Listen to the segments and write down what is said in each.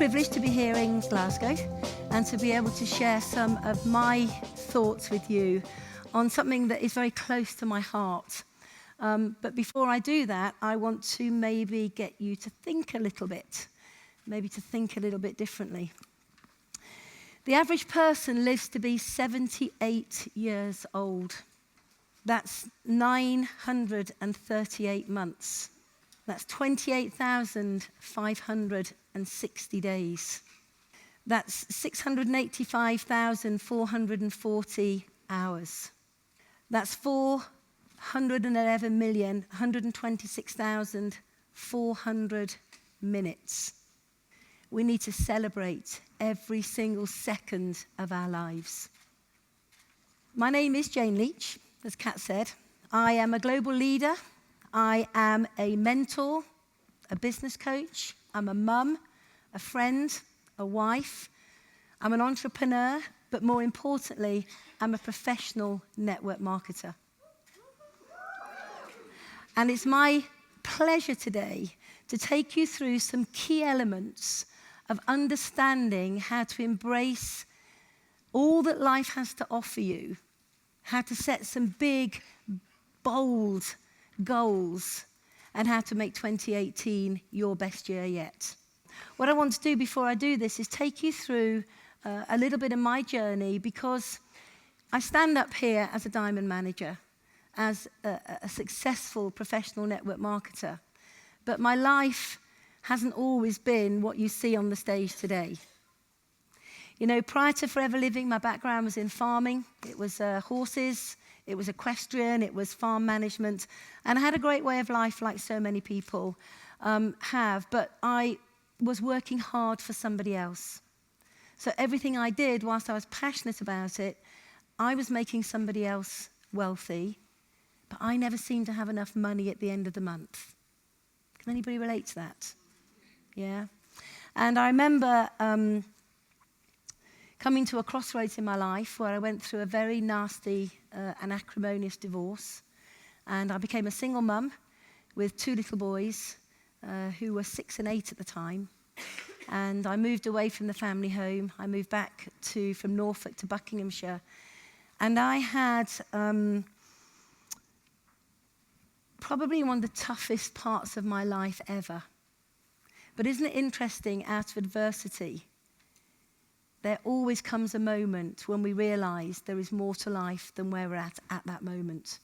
privileged to be here in Glasgow and to be able to share some of my thoughts with you on something that is very close to my heart. But before I do that, I want to maybe get you to think a little bit, maybe to think a little bit differently. The average person lives to be 78 years old. That's 938 months. That's 28,560 days. That's 685,440 hours. That's 411,126,400 minutes. We need to celebrate every single second of our lives. My name is Jayne Leach, as Kat said. I am a global leader. I am a mentor, a business coach. I'm a mum, a friend, a wife. I'm an entrepreneur, but more importantly, I'm a professional network marketer. And it's my pleasure today to take you through some key elements of understanding how to embrace all that life has to offer you, how to set some big, bold goals, and how to make 2018 your best year yet. What I want to do before I do this is take you through a little bit of my journey, because I stand up here as a diamond manager, as a successful professional network marketer, but my life hasn't always been what you see on the stage today. You know, prior to Forever Living, my background was in farming. It was horses, it was equestrian, it was farm management, and I had a great way of life like so many people have, but I was working hard for somebody else. So everything I did, whilst I was passionate about it, I was making somebody else wealthy, but I never seemed to have enough money at the end of the month. Can anybody relate to that? Yeah. And I remember coming to a crossroads in my life where I went through a very nasty and acrimonious divorce. And I became a single mum with two little boys who were 6 and 8 at the time. And I moved away from the family home. I moved back from Norfolk to Buckinghamshire. And I had probably one of the toughest parts of my life ever. But isn't it interesting, out of adversity, there always comes a moment when we realize there is more to life than where we're at that moment.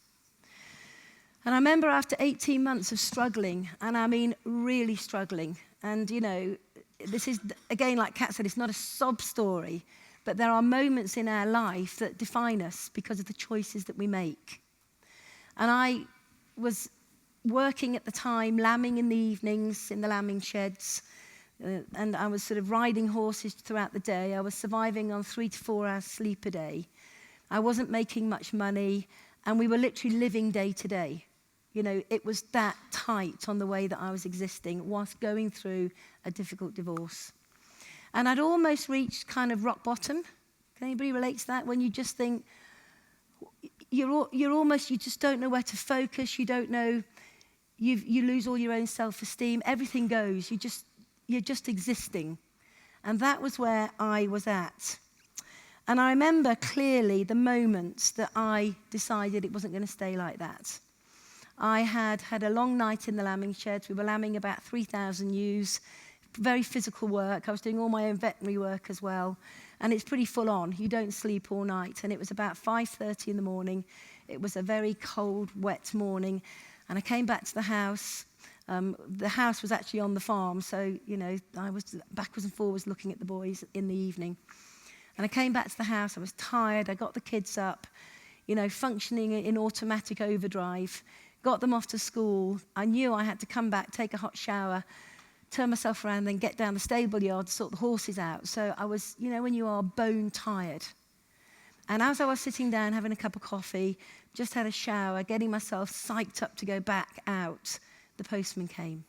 And I remember after 18 months of struggling, and I mean really struggling, and you know, this is, again, like Kat said, it's not a sob story, but there are moments in our life that define us because of the choices that we make. And I was working at the time, lambing in the evenings in the lambing sheds, and I was sort of riding horses throughout the day. I was surviving on 3 to 4 hours sleep a day. I wasn't making much money, and we were literally living day to day. You know, it was that tight on the way that I was existing whilst going through a difficult divorce. And I'd almost reached kind of rock bottom. Can anybody relate to that? When you just think, you just don't know where to focus. You don't know, you lose all your own self-esteem. Everything goes. You're just existing. And that was where I was at. And I remember clearly the moments that I decided it wasn't going to stay like that. I had a long night in the lambing sheds. We were lambing about 3,000 ewes, very physical work. I was doing all my own veterinary work as well. And it's pretty full on. You don't sleep all night. And it was about 5:30 in the morning. It was a very cold, wet morning. And I came back to the house. The house was actually on the farm, so, you know, I was backwards and forwards looking at the boys in the evening. And I came back to the house. I was tired. I got the kids up, you know, functioning in automatic overdrive, got them off to school. I knew I had to come back, take a hot shower, turn myself around, then get down the stable yard to sort the horses out. So I was, you know, when you are bone tired. And as I was sitting down having a cup of coffee, just had a shower, getting myself psyched up to go back out, the postman came.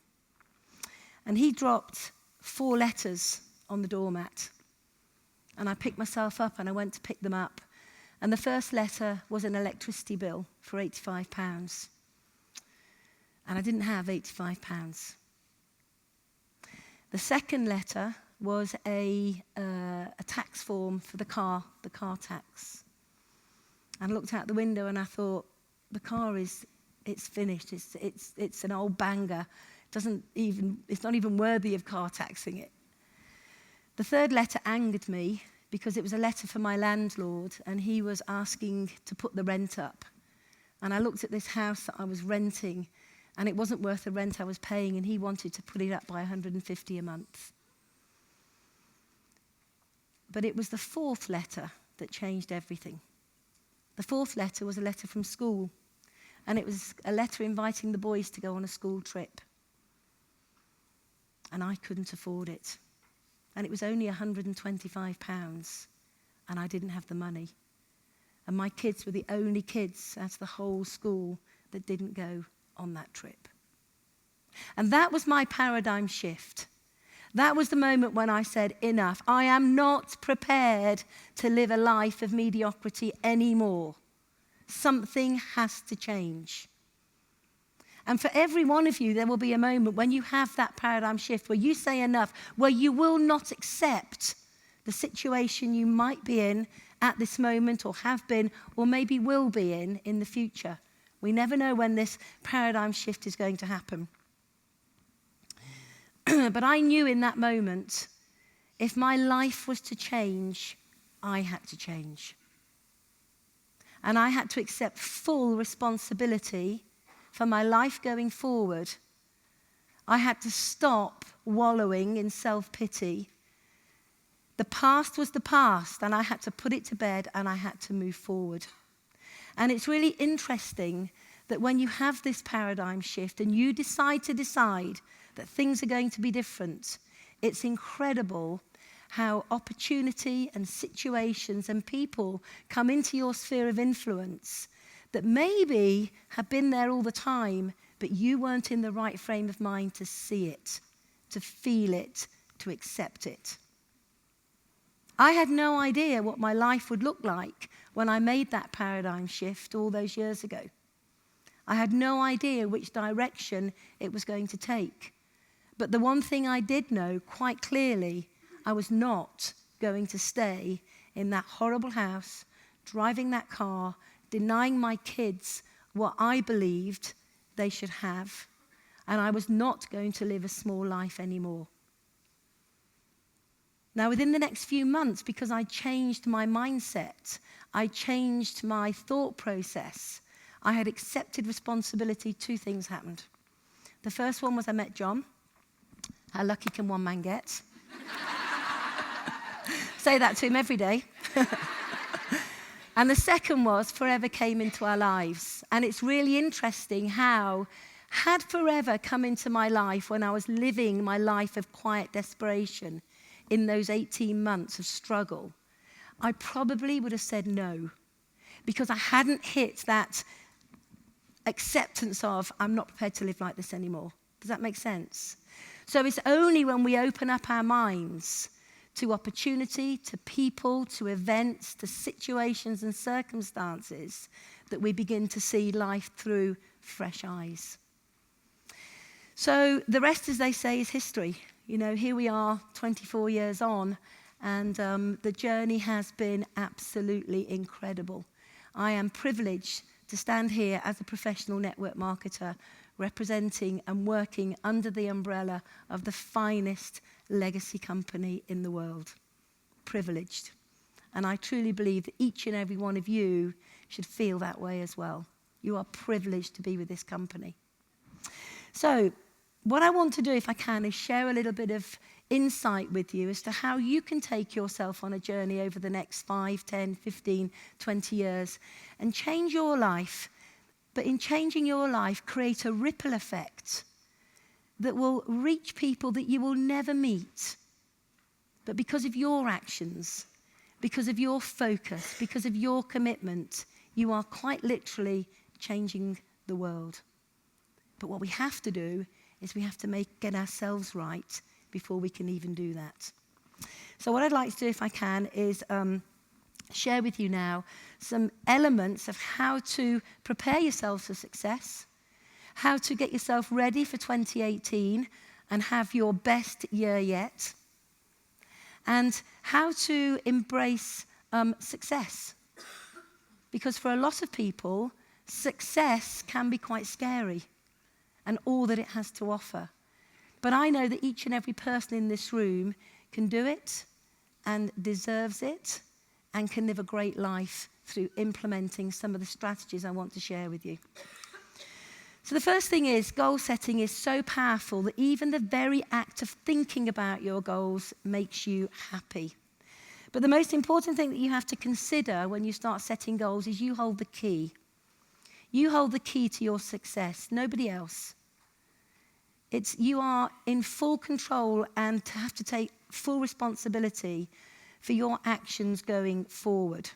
And he dropped 4 letters on the doormat. And I picked myself up and I went to pick them up. And the first letter was an electricity bill for £85. And I didn't have £85. The second letter was a tax form for the car tax. And I looked out the window and I thought, the car it's finished. It's an old banger. It's not even worthy of car taxing it. The third letter angered me because it was a letter from my landlord and he was asking to put the rent up. And I looked at this house that I was renting and it wasn't worth the rent I was paying and he wanted to put it up by $150 a month. But it was the fourth letter that changed everything. The fourth letter was a letter from school, and it was a letter inviting the boys to go on a school trip. And I couldn't afford it. And it was only £125, and I didn't have the money. And my kids were the only kids out of the whole school that didn't go on that trip. And that was my paradigm shift. That was the moment when I said, enough. I am not prepared to live a life of mediocrity anymore. Something has to change. And for every one of you, there will be a moment when you have that paradigm shift, where you say enough, where you will not accept the situation you might be in at this moment, or have been, or maybe will be in the future. We never know when this paradigm shift is going to happen. But I knew in that moment, if my life was to change, I had to change. And I had to accept full responsibility for my life going forward. I had to stop wallowing in self-pity. The past was the past, and I had to put it to bed, and I had to move forward. And it's really interesting that when you have this paradigm shift and you decide that things are going to be different, it's incredible how opportunity and situations and people come into your sphere of influence that maybe have been there all the time, but you weren't in the right frame of mind to see it, to feel it, to accept it. I had no idea what my life would look like when I made that paradigm shift all those years ago. I had no idea which direction it was going to take. But the one thing I did know quite clearly, I was not going to stay in that horrible house, driving that car, denying my kids what I believed they should have. And I was not going to live a small life anymore. Now, within the next few months, because I changed my mindset, I changed my thought process, I had accepted responsibility, two things happened. The first one was I met John. How lucky can one man get? Say that to him every day. And the second was Forever came into our lives. And it's really interesting how, had Forever come into my life when I was living my life of quiet desperation in those 18 months of struggle, I probably would have said no, because I hadn't hit that acceptance of, I'm not prepared to live like this anymore. Does that make sense? So it's only when we open up our minds to opportunity, to people, to events, to situations and circumstances that we begin to see life through fresh eyes. So the rest, as they say, is history. You know, here we are 24 years on, and the journey has been absolutely incredible. I am privileged to stand here as a professional network marketer, representing and working under the umbrella of the finest legacy company in the world. Privileged. And I truly believe that each and every one of you should feel that way as well. You are privileged to be with this company. So, what I want to do, if I can, is share a little bit of insight with you as to how you can take yourself on a journey over the next 5, 10, 15, 20 years and change your life. But in changing your life, create a ripple effect that will reach people that you will never meet. But because of your actions, because of your focus, because of your commitment, you are quite literally changing the world. But what we have to do is we have to get ourselves right before we can even do that. So what I'd like to do, if I can, is share with you now some elements of how to prepare yourselves for success, how to get yourself ready for 2018 and have your best year yet, and how to embrace success. Because for a lot of people, success can be quite scary and all that it has to offer. But I know that each and every person in this room can do it and deserves it and can live a great life through implementing some of the strategies I want to share with you. So the first thing is, goal setting is so powerful that even the very act of thinking about your goals makes you happy. But the most important thing that you have to consider when you start setting goals is you hold the key. You hold the key to your success, nobody else. You are in full control and have to take full responsibility for your actions going forward.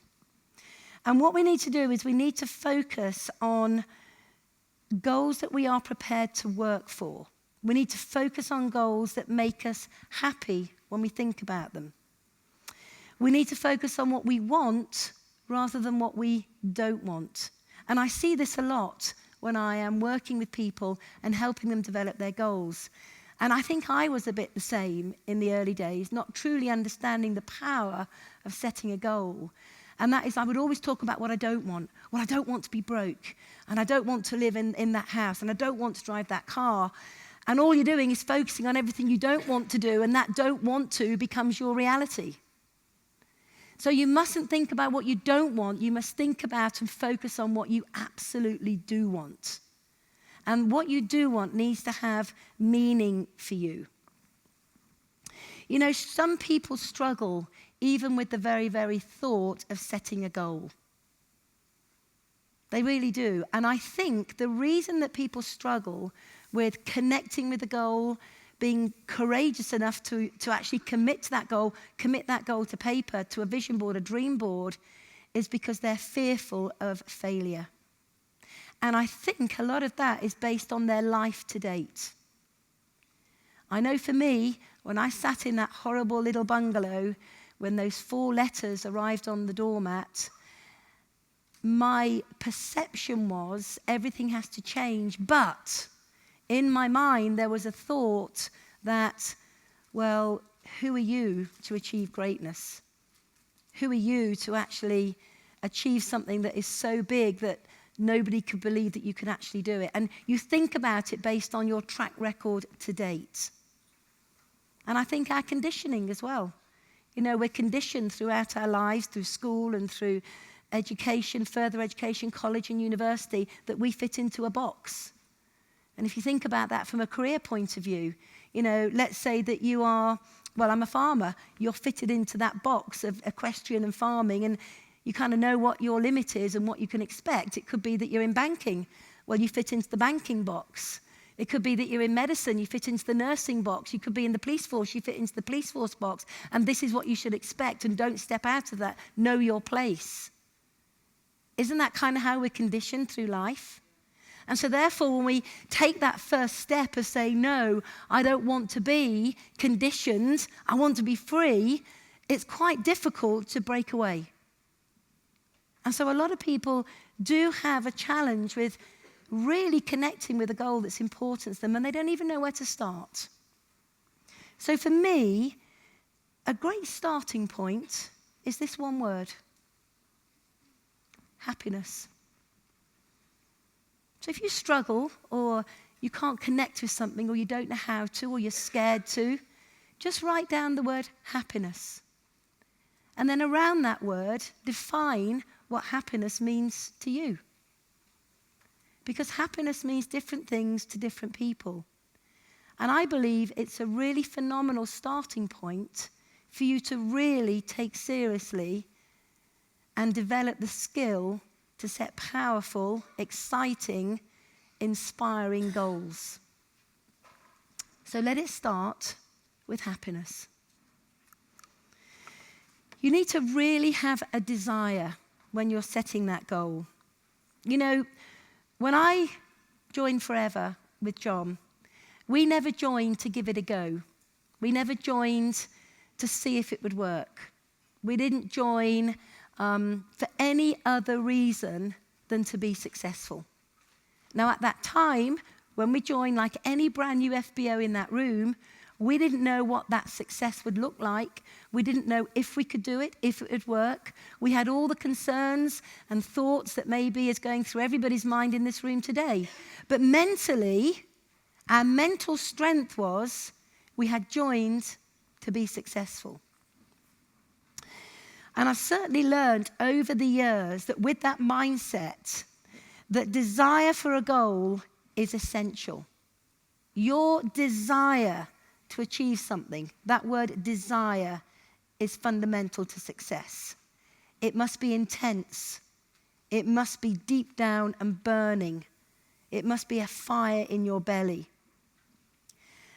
And what we need to do is we need to focus on goals that we are prepared to work for. We need to focus on goals that make us happy when we think about them. We need to focus on what we want rather than what we don't want. And I see this a lot when I am working with people and helping them develop their goals. And I think I was a bit the same in the early days, not truly understanding the power of setting a goal. And that is, I would always talk about what I don't want. Well, I don't want to be broke, and I don't want to live in that house, and I don't want to drive that car. And all you're doing is focusing on everything you don't want to do, and that don't want to becomes your reality. So you mustn't think about what you don't want. You must think about and focus on what you absolutely do want. And what you do want needs to have meaning for you. You know, some people struggle even with the very, very thought of setting a goal. They really do. And I think the reason that people struggle with connecting with the goal, being courageous enough to actually commit to that goal, commit that goal to paper, to a vision board, a dream board, is because they're fearful of failure. And I think a lot of that is based on their life to date. I know for me, when I sat in that horrible little bungalow, when those 4 letters arrived on the doormat, my perception was everything has to change, but in my mind, there was a thought that, well, who are you to achieve greatness? Who are you to actually achieve something that is so big that nobody could believe that you could actually do it? And you think about it based on your track record to date. And I think our conditioning as well. You know, we're conditioned throughout our lives, through school and through education, further education, college and university, that we fit into a box. And if you think about that from a career point of view, you know, let's say that you are, well, I'm a farmer. You're fitted into that box of equestrian and farming, and you kind of know what your limit is and what you can expect. It could be that you're in banking. Well, you fit into the banking box. It could be that you're in medicine. You fit into the nursing box. You could be in the police force. You fit into the police force box. And this is what you should expect, and don't step out of that. Know your place. Isn't that kind of how we're conditioned through life? And so therefore, when we take that first step of saying, no, I don't want to be conditioned, I want to be free, it's quite difficult to break away. And so a lot of people do have a challenge with really connecting with a goal that's important to them, and they don't even know where to start. So for me, a great starting point is this one word: happiness. So if you struggle, or you can't connect with something, or you don't know how to, or you're scared to, just write down the word happiness. And then around that word, define what happiness means to you. Because happiness means different things to different people. And I believe it's a really phenomenal starting point for you to really take seriously and develop the skill to set powerful, exciting, inspiring goals. So let it start with happiness. You need to really have a desire when you're setting that goal. You know, when I joined Forever with John, we never joined to give it a go. We never joined to see if it would work. We didn't join for any other reason than to be successful. Now, at that time, when we joined, like any brand new FBO in that room, We didn't know what that success would look like. We didn't know if we could do it, if it would work. We had all the concerns and thoughts that maybe is going through everybody's mind in this room today. But mentally, our mental strength was we had joined to be successful. And I've certainly learned over the years that with that mindset, that desire for a goal is essential. Your desire to achieve something, that word desire, is fundamental to success. It must be intense. It must be deep down and burning. It must be a fire in your belly.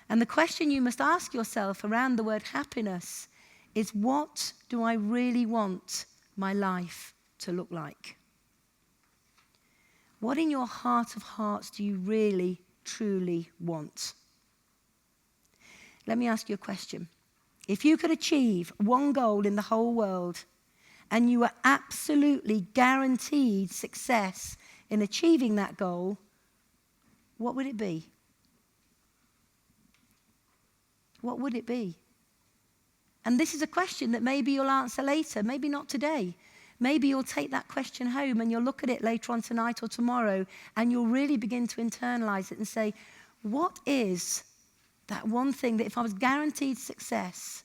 And the question you must ask yourself around the word happiness is, what do I really want my life to look like? What in your heart of hearts do you really, truly want? Let me ask you a question. If you could achieve one goal in the whole world and you were absolutely guaranteed success in achieving that goal, what would it be? What would it be? And this is a question that maybe you'll answer later, maybe not today. Maybe you'll take that question home and you'll look at it later on tonight or tomorrow and you'll really begin to internalize it and say, what is that one thing that if I was guaranteed success,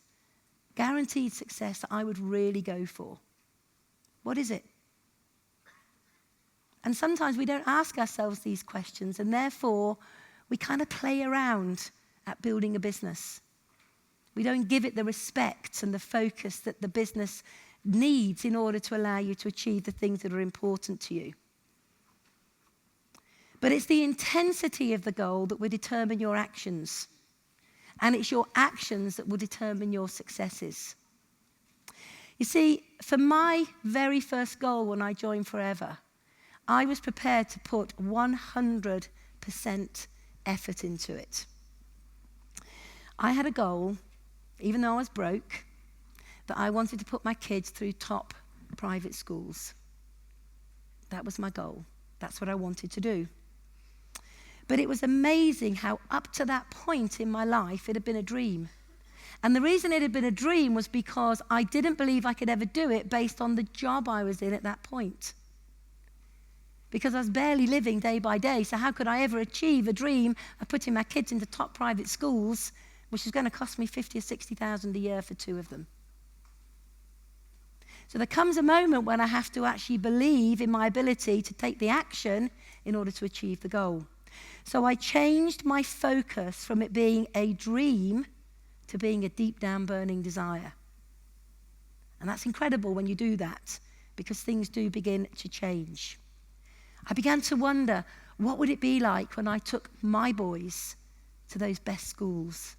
that I would really go for? What is it? And sometimes we don't ask ourselves these questions, and therefore we kind of play around at building a business. We don't give it the respect and the focus that the business needs in order to allow you to achieve the things that are important to you. But it's the intensity of the goal that will determine your actions. And it's your actions that will determine your successes. You see, for my very first goal when I joined Forever, I was prepared to put 100% effort into it. I had a goal, even though I was broke, that I wanted to put my kids through top private schools. That was my goal. That's what I wanted to do. But it was amazing how up to that point in my life, it had been a dream. And the reason it had been a dream was because I didn't believe I could ever do it based on the job I was in at that point. Because I was barely living day by day, so how could I ever achieve a dream of putting my kids into top private schools, which is going to cost me $50,000 or $60,000 a year for 2 of them? So there comes a moment when I have to actually believe in my ability to take the action in order to achieve the goal. So I changed my focus from it being a dream to being a deep down burning desire. And that's incredible when you do that, because things do begin to change. I began to wonder, what would it be like when I took my boys to those best schools?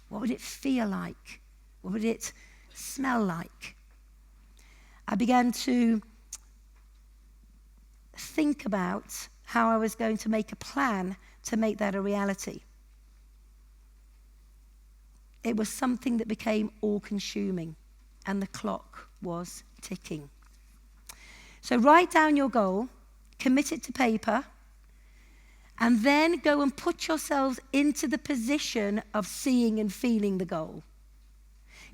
What would it feel like? What would it smell like? I began to think about how I was going to make a plan to make that a reality. It was something that became all-consuming, and the clock was ticking. So write down your goal, commit it to paper, and then go and put yourselves into the position of seeing and feeling the goal.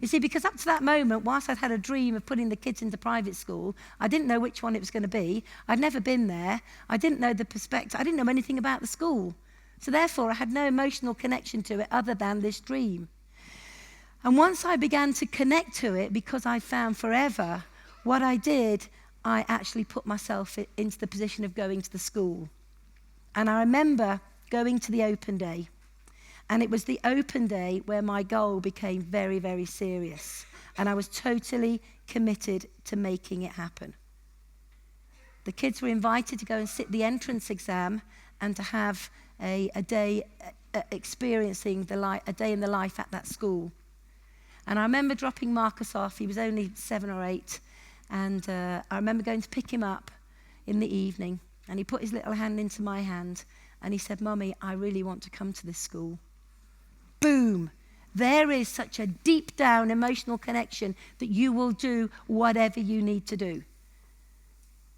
You see, because up to that moment, whilst I'd had a dream of putting the kids into private school, I didn't know which one it was going to be. I'd never been there. I didn't know the perspective. I didn't know anything about the school. So therefore, I had no emotional connection to it other than this dream. And once I began to connect to it, because I found Forever, what I did, I actually put myself into the position of going to the school. And I remember going to the open day. And it was the open day where my goal became very, very serious. And I was totally committed to making it happen. The kids were invited to go and sit the entrance exam and to have a day experiencing a day in the life at that school. And I remember dropping Marcus off. He was only 7 or 8. And I remember going to pick him up in the evening. And he put his little hand into my hand. And he said, "Mummy, I really want to come to this school." Boom. There is such a deep down emotional connection that you will do whatever you need to do.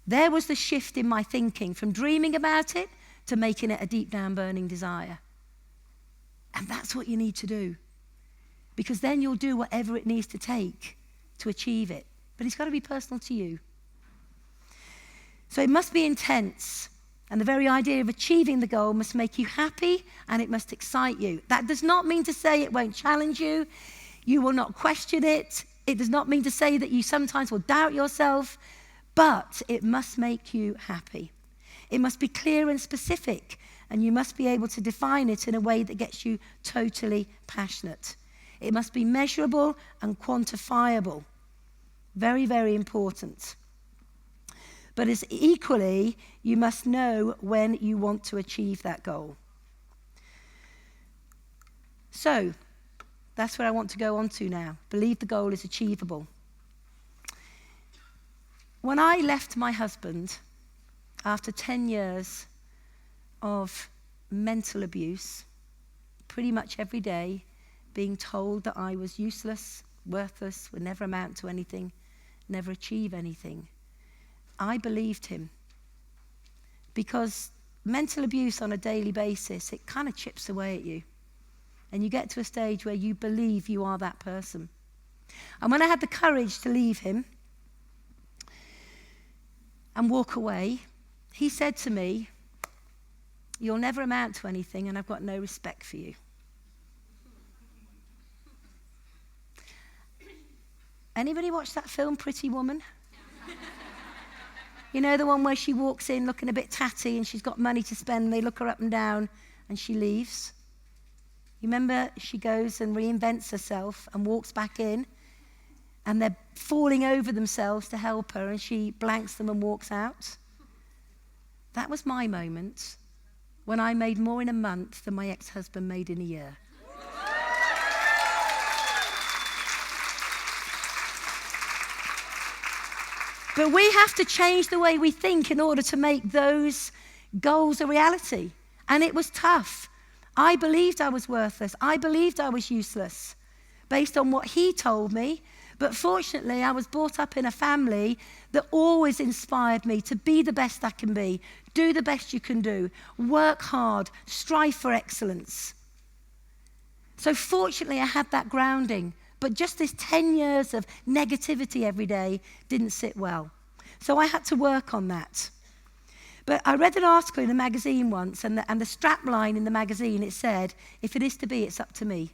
There was the shift in my thinking from dreaming about it to making it a deep down burning desire. And that's what you need to do. Because then you'll do whatever it needs to take to achieve it. But it's got to be personal to you. So it must be intense. And the very idea of achieving the goal must make you happy and it must excite you. That does not mean to say it won't challenge you. You will not question it. It does not mean to say that you sometimes will doubt yourself. But it must make you happy. It must be clear and specific. And you must be able to define it in a way that gets you totally passionate. It must be measurable and quantifiable. Very, very important. But as equally, you must know when you want to achieve that goal. So, that's where I want to go on to now. Believe the goal is achievable. When I left my husband, after 10 years of mental abuse, pretty much every day, being told that I was useless, worthless, would never amount to anything, never achieve anything, I believed him. Because mental abuse on a daily basis, it kind of chips away at you. And you get to a stage where you believe you are that person. And when I had the courage to leave him and walk away, he said to me, "You'll never amount to anything and I've got no respect for you." Anybody watch that film, Pretty Woman? You know, the one where she walks in looking a bit tatty and she's got money to spend and they look her up and down and she leaves? You remember she goes and reinvents herself and walks back in and they're falling over themselves to help her and she blanks them and walks out? That was my moment when I made more in a month than my ex-husband made in a year. But we have to change the way we think in order to make those goals a reality. And it was tough. I believed I was worthless. I believed I was useless based on what he told me. But fortunately, I was brought up in a family that always inspired me to be the best I can be, do the best you can do, work hard, strive for excellence. So fortunately, I had that grounding. But just this 10 years of negativity every day didn't sit well. So I had to work on that. But I read an article in a magazine once, and the strap line in the magazine, it said, "If it is to be, it's up to me."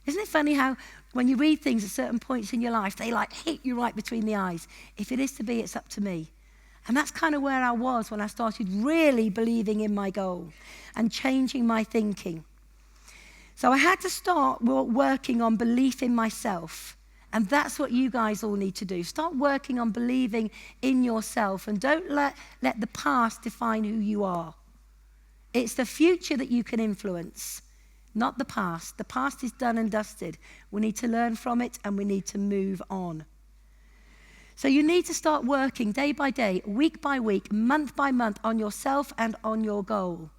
Isn't it funny how when you read things at certain points in your life, they like hit you right between the eyes? If it is to be, it's up to me. And that's kind of where I was when I started really believing in my goal and changing my thinking. So I had to start working on belief in myself. And that's what you guys all need to do. Start working on believing in yourself and don't let the past define who you are. It's the future that you can influence, not the past. The past is done and dusted. We need to learn from it and we need to move on. So you need to start working day by day, week by week, month by month on yourself and on your goal.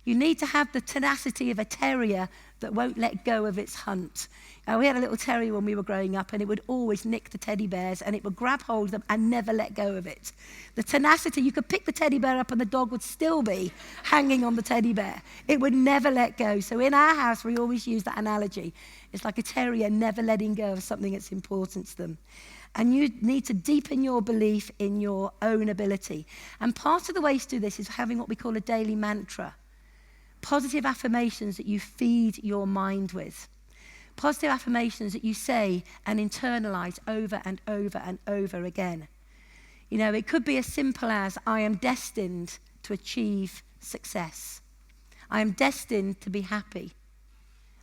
You need to have the tenacity of a terrier that won't let go of its hunt. We had a little terrier when we were growing up, and it would always nick the teddy bears, and it would grab hold of them and never let go of it. The tenacity, you could pick the teddy bear up and the dog would still be hanging on the teddy bear. It would never let go. So in our house, we always use that analogy. It's like a terrier never letting go of something that's important to them. And you need to deepen your belief in your own ability. And part of the way to do this is having what we call a daily mantra. Positive affirmations that you feed your mind with. Positive affirmations that you say and internalize over and over and over again. You know, it could be as simple as, "I am destined to achieve success. I am destined to be happy.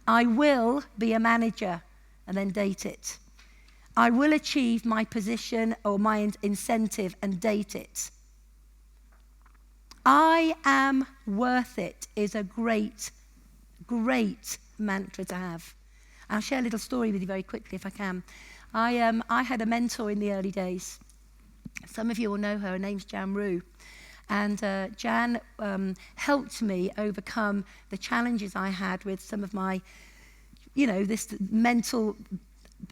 I will be a manager," and then date it. "I will achieve my position or my incentive," and date it. "I am worth it" is a great, great mantra to have. I'll share a little story with you very quickly if I can. I had a mentor in the early days. Some of you will know her. Her name's Jayne. And Jan helped me overcome the challenges I had with some of my, this mental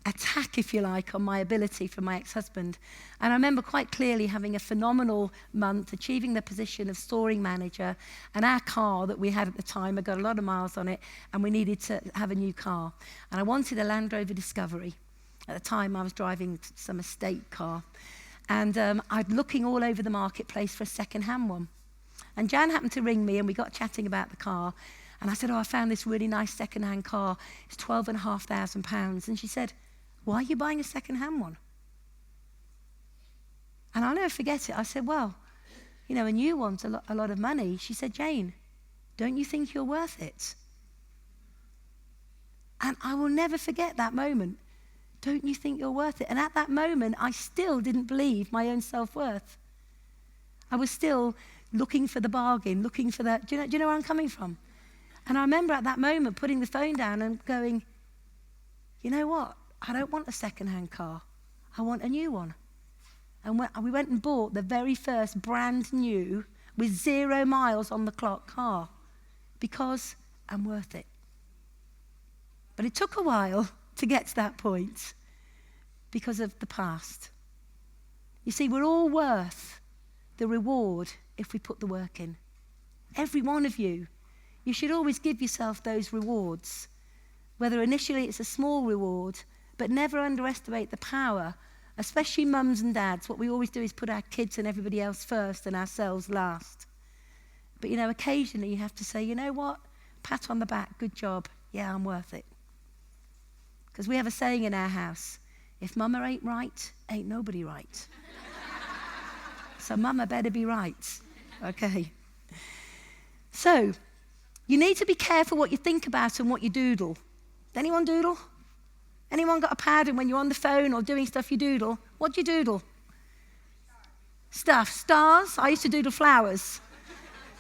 attack, if you like, on my ability from my ex-husband. And I remember quite clearly having a phenomenal month, achieving the position of storing manager, and our car that we had at the time had got a lot of miles on it, and we needed to have a new car. And I wanted a Land Rover Discovery. At the time, I was driving some estate car. And I'd looking all over the marketplace for a second-hand one. And Jan happened to ring me, and we got chatting about the car. And I said, I found this really nice second-hand car. It's £12,500. And she said, why are you buying a second-hand one? And I'll never forget it. I said, well, a new one's a lot of money. She said, Jayne, don't you think you're worth it? And I will never forget that moment. Don't you think you're worth it? And at that moment, I still didn't believe my own self-worth. I was still looking for the bargain, looking for that. Do you know where I'm coming from? And I remember at that moment putting the phone down and going, you know what? I don't want a second-hand car. I want a new one. And we went and bought the very first brand new, with 0 miles on the clock car, because I'm worth it. But it took a while to get to that point because of the past. You see, we're all worth the reward if we put the work in. Every one of you. You should always give yourself those rewards, whether initially it's a small reward, but never underestimate the power, especially mums and dads. What we always do is put our kids and everybody else first and ourselves last. But, occasionally you have to say, you know what? Pat on the back, good job. Yeah, I'm worth it. Because we have a saying in our house, if mama ain't right, ain't nobody right. So mama better be right. Okay. So, you need to be careful what you think about and what you doodle. Anyone doodle? Anyone got a pad and when you're on the phone or doing stuff you doodle? What do you doodle? Stuff. Stars. I used to doodle flowers.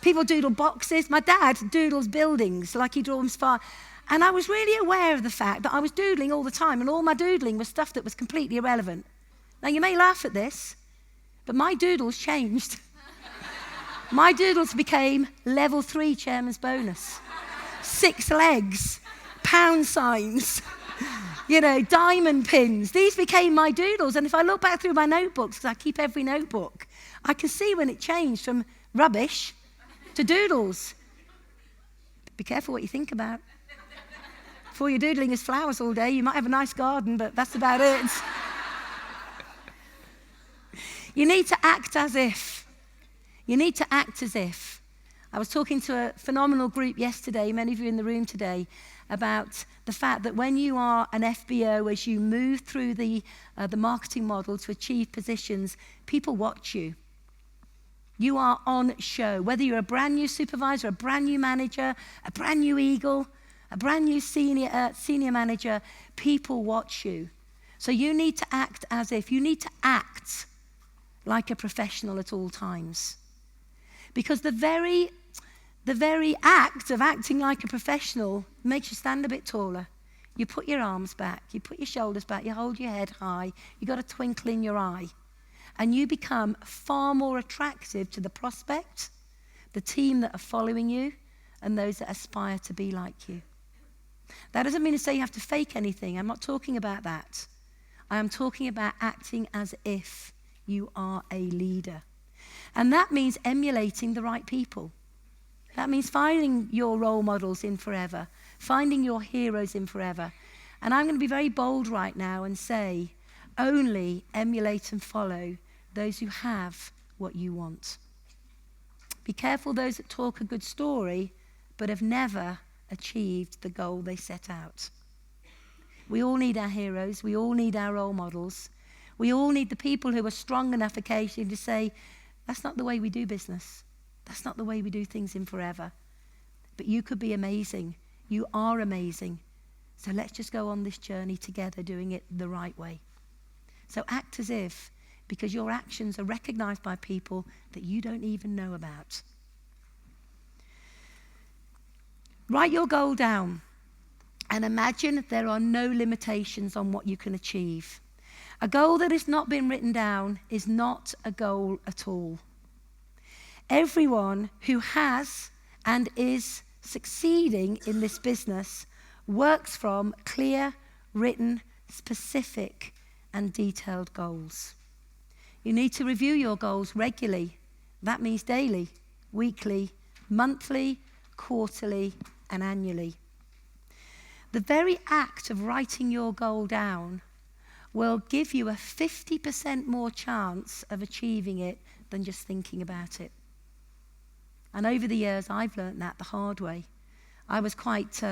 People doodle boxes. My dad doodles buildings, like he draws far. And I was really aware of the fact that I was doodling all the time, and all my doodling was stuff that was completely irrelevant. Now, you may laugh at this, but my doodles changed. My doodles became level 3 chairman's bonus. 6 legs, pound signs, diamond pins. These became my doodles. And if I look back through my notebooks, because I keep every notebook, I can see when it changed from rubbish to doodles. Be careful what you think about. If all you're doodling is flowers all day, you might have a nice garden, but that's about it. You need to act as if. You need to act as if. I was talking to a phenomenal group yesterday, many of you in the room today, about the fact that when you are an FBO, as you move through the marketing model to achieve positions, people watch you. You are on show. Whether you're a brand new supervisor, a brand new manager, a brand new eagle, a brand new senior manager, people watch you. So you need to act as if. You need to act like a professional at all times. Because the very act of acting like a professional makes you stand a bit taller. You put your arms back, you put your shoulders back, you hold your head high, you got a twinkle in your eye. And you become far more attractive to the prospect, the team that are following you, and those that aspire to be like you. That doesn't mean to say you have to fake anything. I'm not talking about that. I am talking about acting as if you are a leader. And that means emulating the right people. That means finding your role models in Forever, finding your heroes in Forever. And I'm going to be very bold right now and say, only emulate and follow those who have what you want. Be careful those that talk a good story, but have never achieved the goal they set out. We all need our heroes. We all need our role models. We all need the people who are strong enough occasionally to say, that's not the way we do business. That's not the way we do things in Forever. But you could be amazing. You are amazing. So let's just go on this journey together, doing it the right way. So act as if, because your actions are recognized by people that you don't even know about. Write your goal down and imagine there are no limitations on what you can achieve. A goal that has not been written down is not a goal at all. Everyone who has and is succeeding in this business works from clear, written, specific and detailed goals. You need to review your goals regularly. That means daily, weekly, monthly, quarterly, and annually. The very act of writing your goal down will give you a 50% more chance of achieving it than just thinking about it. And over the years, I've learned that the hard way. I was quite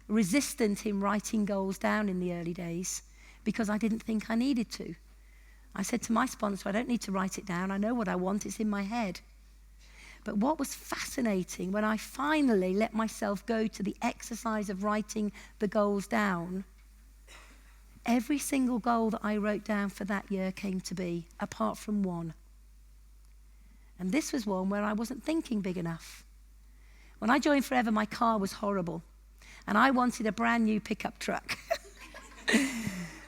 resistant in writing goals down in the early days because I didn't think I needed to. I said to my sponsor, I don't need to write it down. I know what I want. It's in my head. But what was fascinating, when I finally let myself go to the exercise of writing the goals down, every single goal that I wrote down for that year came to be, apart from one. And this was one where I wasn't thinking big enough. When I joined Forever, my car was horrible. And I wanted a brand new pickup truck.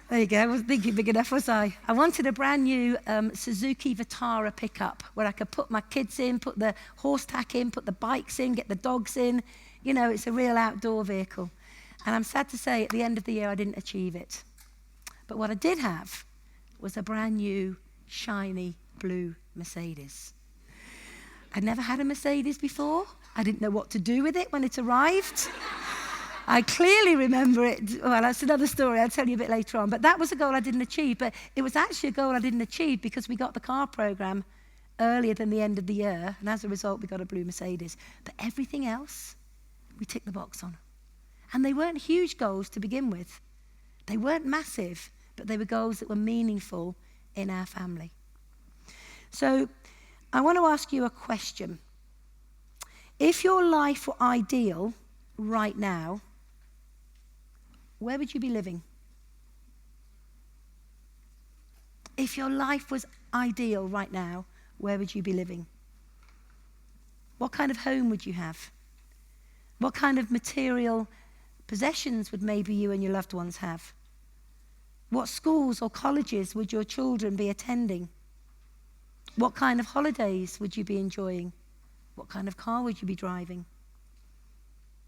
There you go, I wasn't thinking big enough, was I? I wanted a brand new Suzuki Vitara pickup where I could put my kids in, put the horse tack in, put the bikes in, get the dogs in. You know, it's a real outdoor vehicle. And I'm sad to say, at the end of the year, I didn't achieve it. But what I did have was a brand new, shiny, blue Mercedes. I'd never had a Mercedes before. I didn't know what to do with it when it arrived. I clearly remember it. Well, that's another story. I'll tell you a bit later on. But that was a goal I didn't achieve. But it was actually a goal I didn't achieve because we got the car program earlier than the end of the year. And as a result, we got a blue Mercedes. But everything else, we ticked the box on. And they weren't huge goals to begin with. They weren't massive, but they were goals that were meaningful in our family. So I want to ask you a question. If your life were ideal right now, where would you be living? If your life was ideal right now, where would you be living? What kind of home would you have? What kind of material possessions would maybe you and your loved ones have? What schools or colleges would your children be attending? What kind of holidays would you be enjoying? What kind of car would you be driving?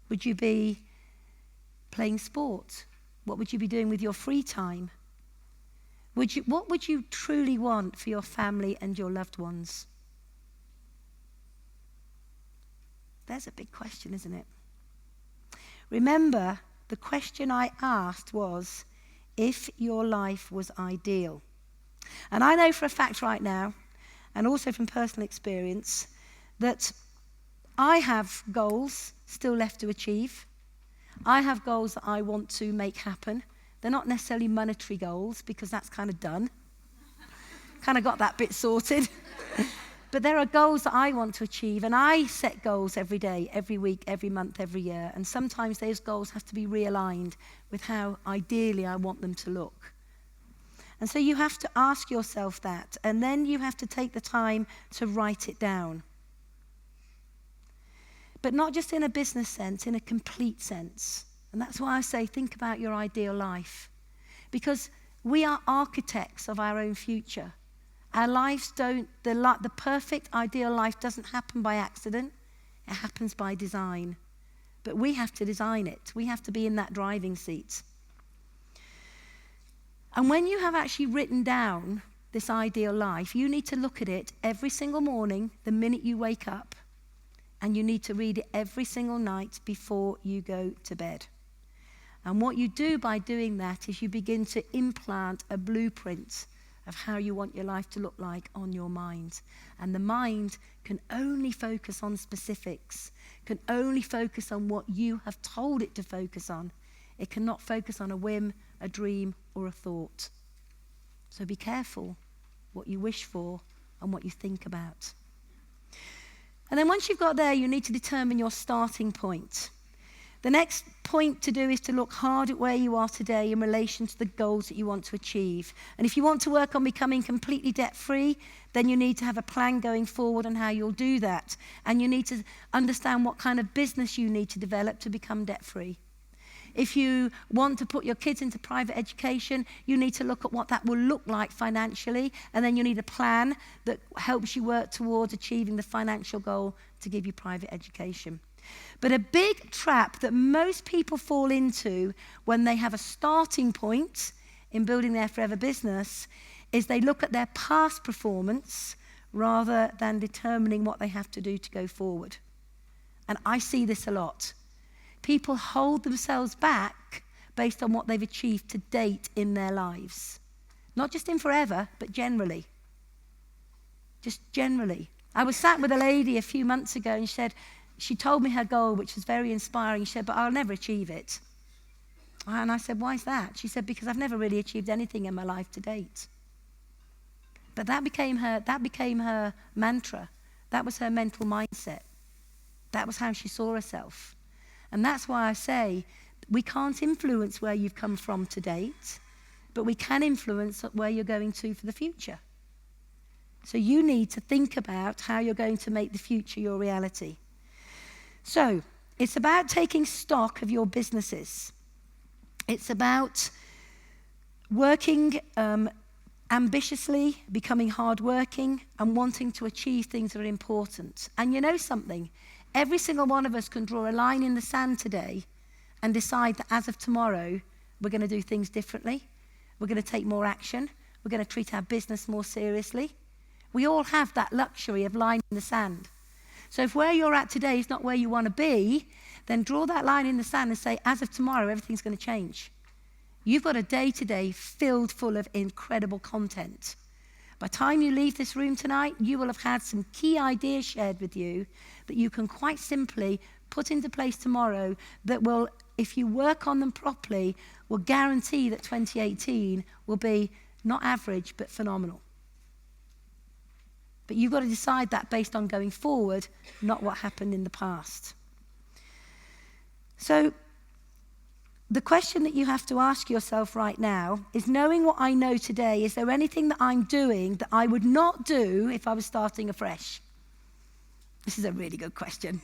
Would you be playing sport? What would you be doing with your free time? What would you truly want for your family and your loved ones? There's a big question, isn't it? Remember, the question I asked was, if your life was ideal. And I know for a fact right now, and also from personal experience, that I have goals still left to achieve. I have goals that I want to make happen. They're not necessarily monetary goals, because that's kind of done. Kind of got that bit sorted. But there are goals that I want to achieve, and I set goals every day, every week, every month, every year. And sometimes those goals have to be realigned with how ideally I want them to look. And so you have to ask yourself that, and then you have to take the time to write it down. But not just in a business sense, in a complete sense. And that's why I say think about your ideal life. Because we are architects of our own future. Our lives the perfect ideal life doesn't happen by accident. It happens by design. But we have to design it. We have to be in that driving seat. And when you have actually written down this ideal life, you need to look at it every single morning, the minute you wake up. And you need to read it every single night before you go to bed. And what you do by doing that is you begin to implant a blueprint of how you want your life to look like on your mind. And the mind can only focus on specifics, can only focus on what you have told it to focus on. It cannot focus on a whim, a dream, or a thought. So be careful what you wish for and what you think about. And then once you've got there, you need to determine your starting point. The next point to do is to look hard at where you are today in relation to the goals that you want to achieve. And if you want to work on becoming completely debt-free, then you need to have a plan going forward on how you'll do that. And you need to understand what kind of business you need to develop to become debt-free. If you want to put your kids into private education, you need to look at what that will look like financially, and then you need a plan that helps you work towards achieving the financial goal to give you private education. But a big trap that most people fall into when they have a starting point in building their forever business is they look at their past performance rather than determining what they have to do to go forward. And I see this a lot. People hold themselves back based on what they've achieved to date in their lives. Not just in forever, but generally. Just generally. I was sat with a lady a few months ago and she told me her goal, which was very inspiring. She said, but I'll never achieve it. And I said, why is that? She said, because I've never really achieved anything in my life to date. But that became her mantra. That was her mental mindset. That was how she saw herself. And that's why I say we can't influence where you've come from to date, but we can influence where you're going to for the future. So you need to think about how you're going to make the future your reality. So it's about taking stock of your businesses. It's about working ambitiously, becoming hardworking, and wanting to achieve things that are important. And you know something? Every single one of us can draw a line in the sand today and decide that as of tomorrow, we're going to do things differently. We're going to take more action. We're going to treat our business more seriously. We all have that luxury of line in the sand. So if where you're at today is not where you want to be, then draw that line in the sand and say, as of tomorrow, everything's going to change. You've got a day today filled full of incredible content. By the time you leave this room tonight, you will have had some key ideas shared with you that you can quite simply put into place tomorrow that will, if you work on them properly, will guarantee that 2018 will be not average, but phenomenal. But you've got to decide that based on going forward, not what happened in the past. So the question that you have to ask yourself right now is, knowing what I know today, is there anything that I'm doing that I would not do if I was starting afresh? This is a really good question.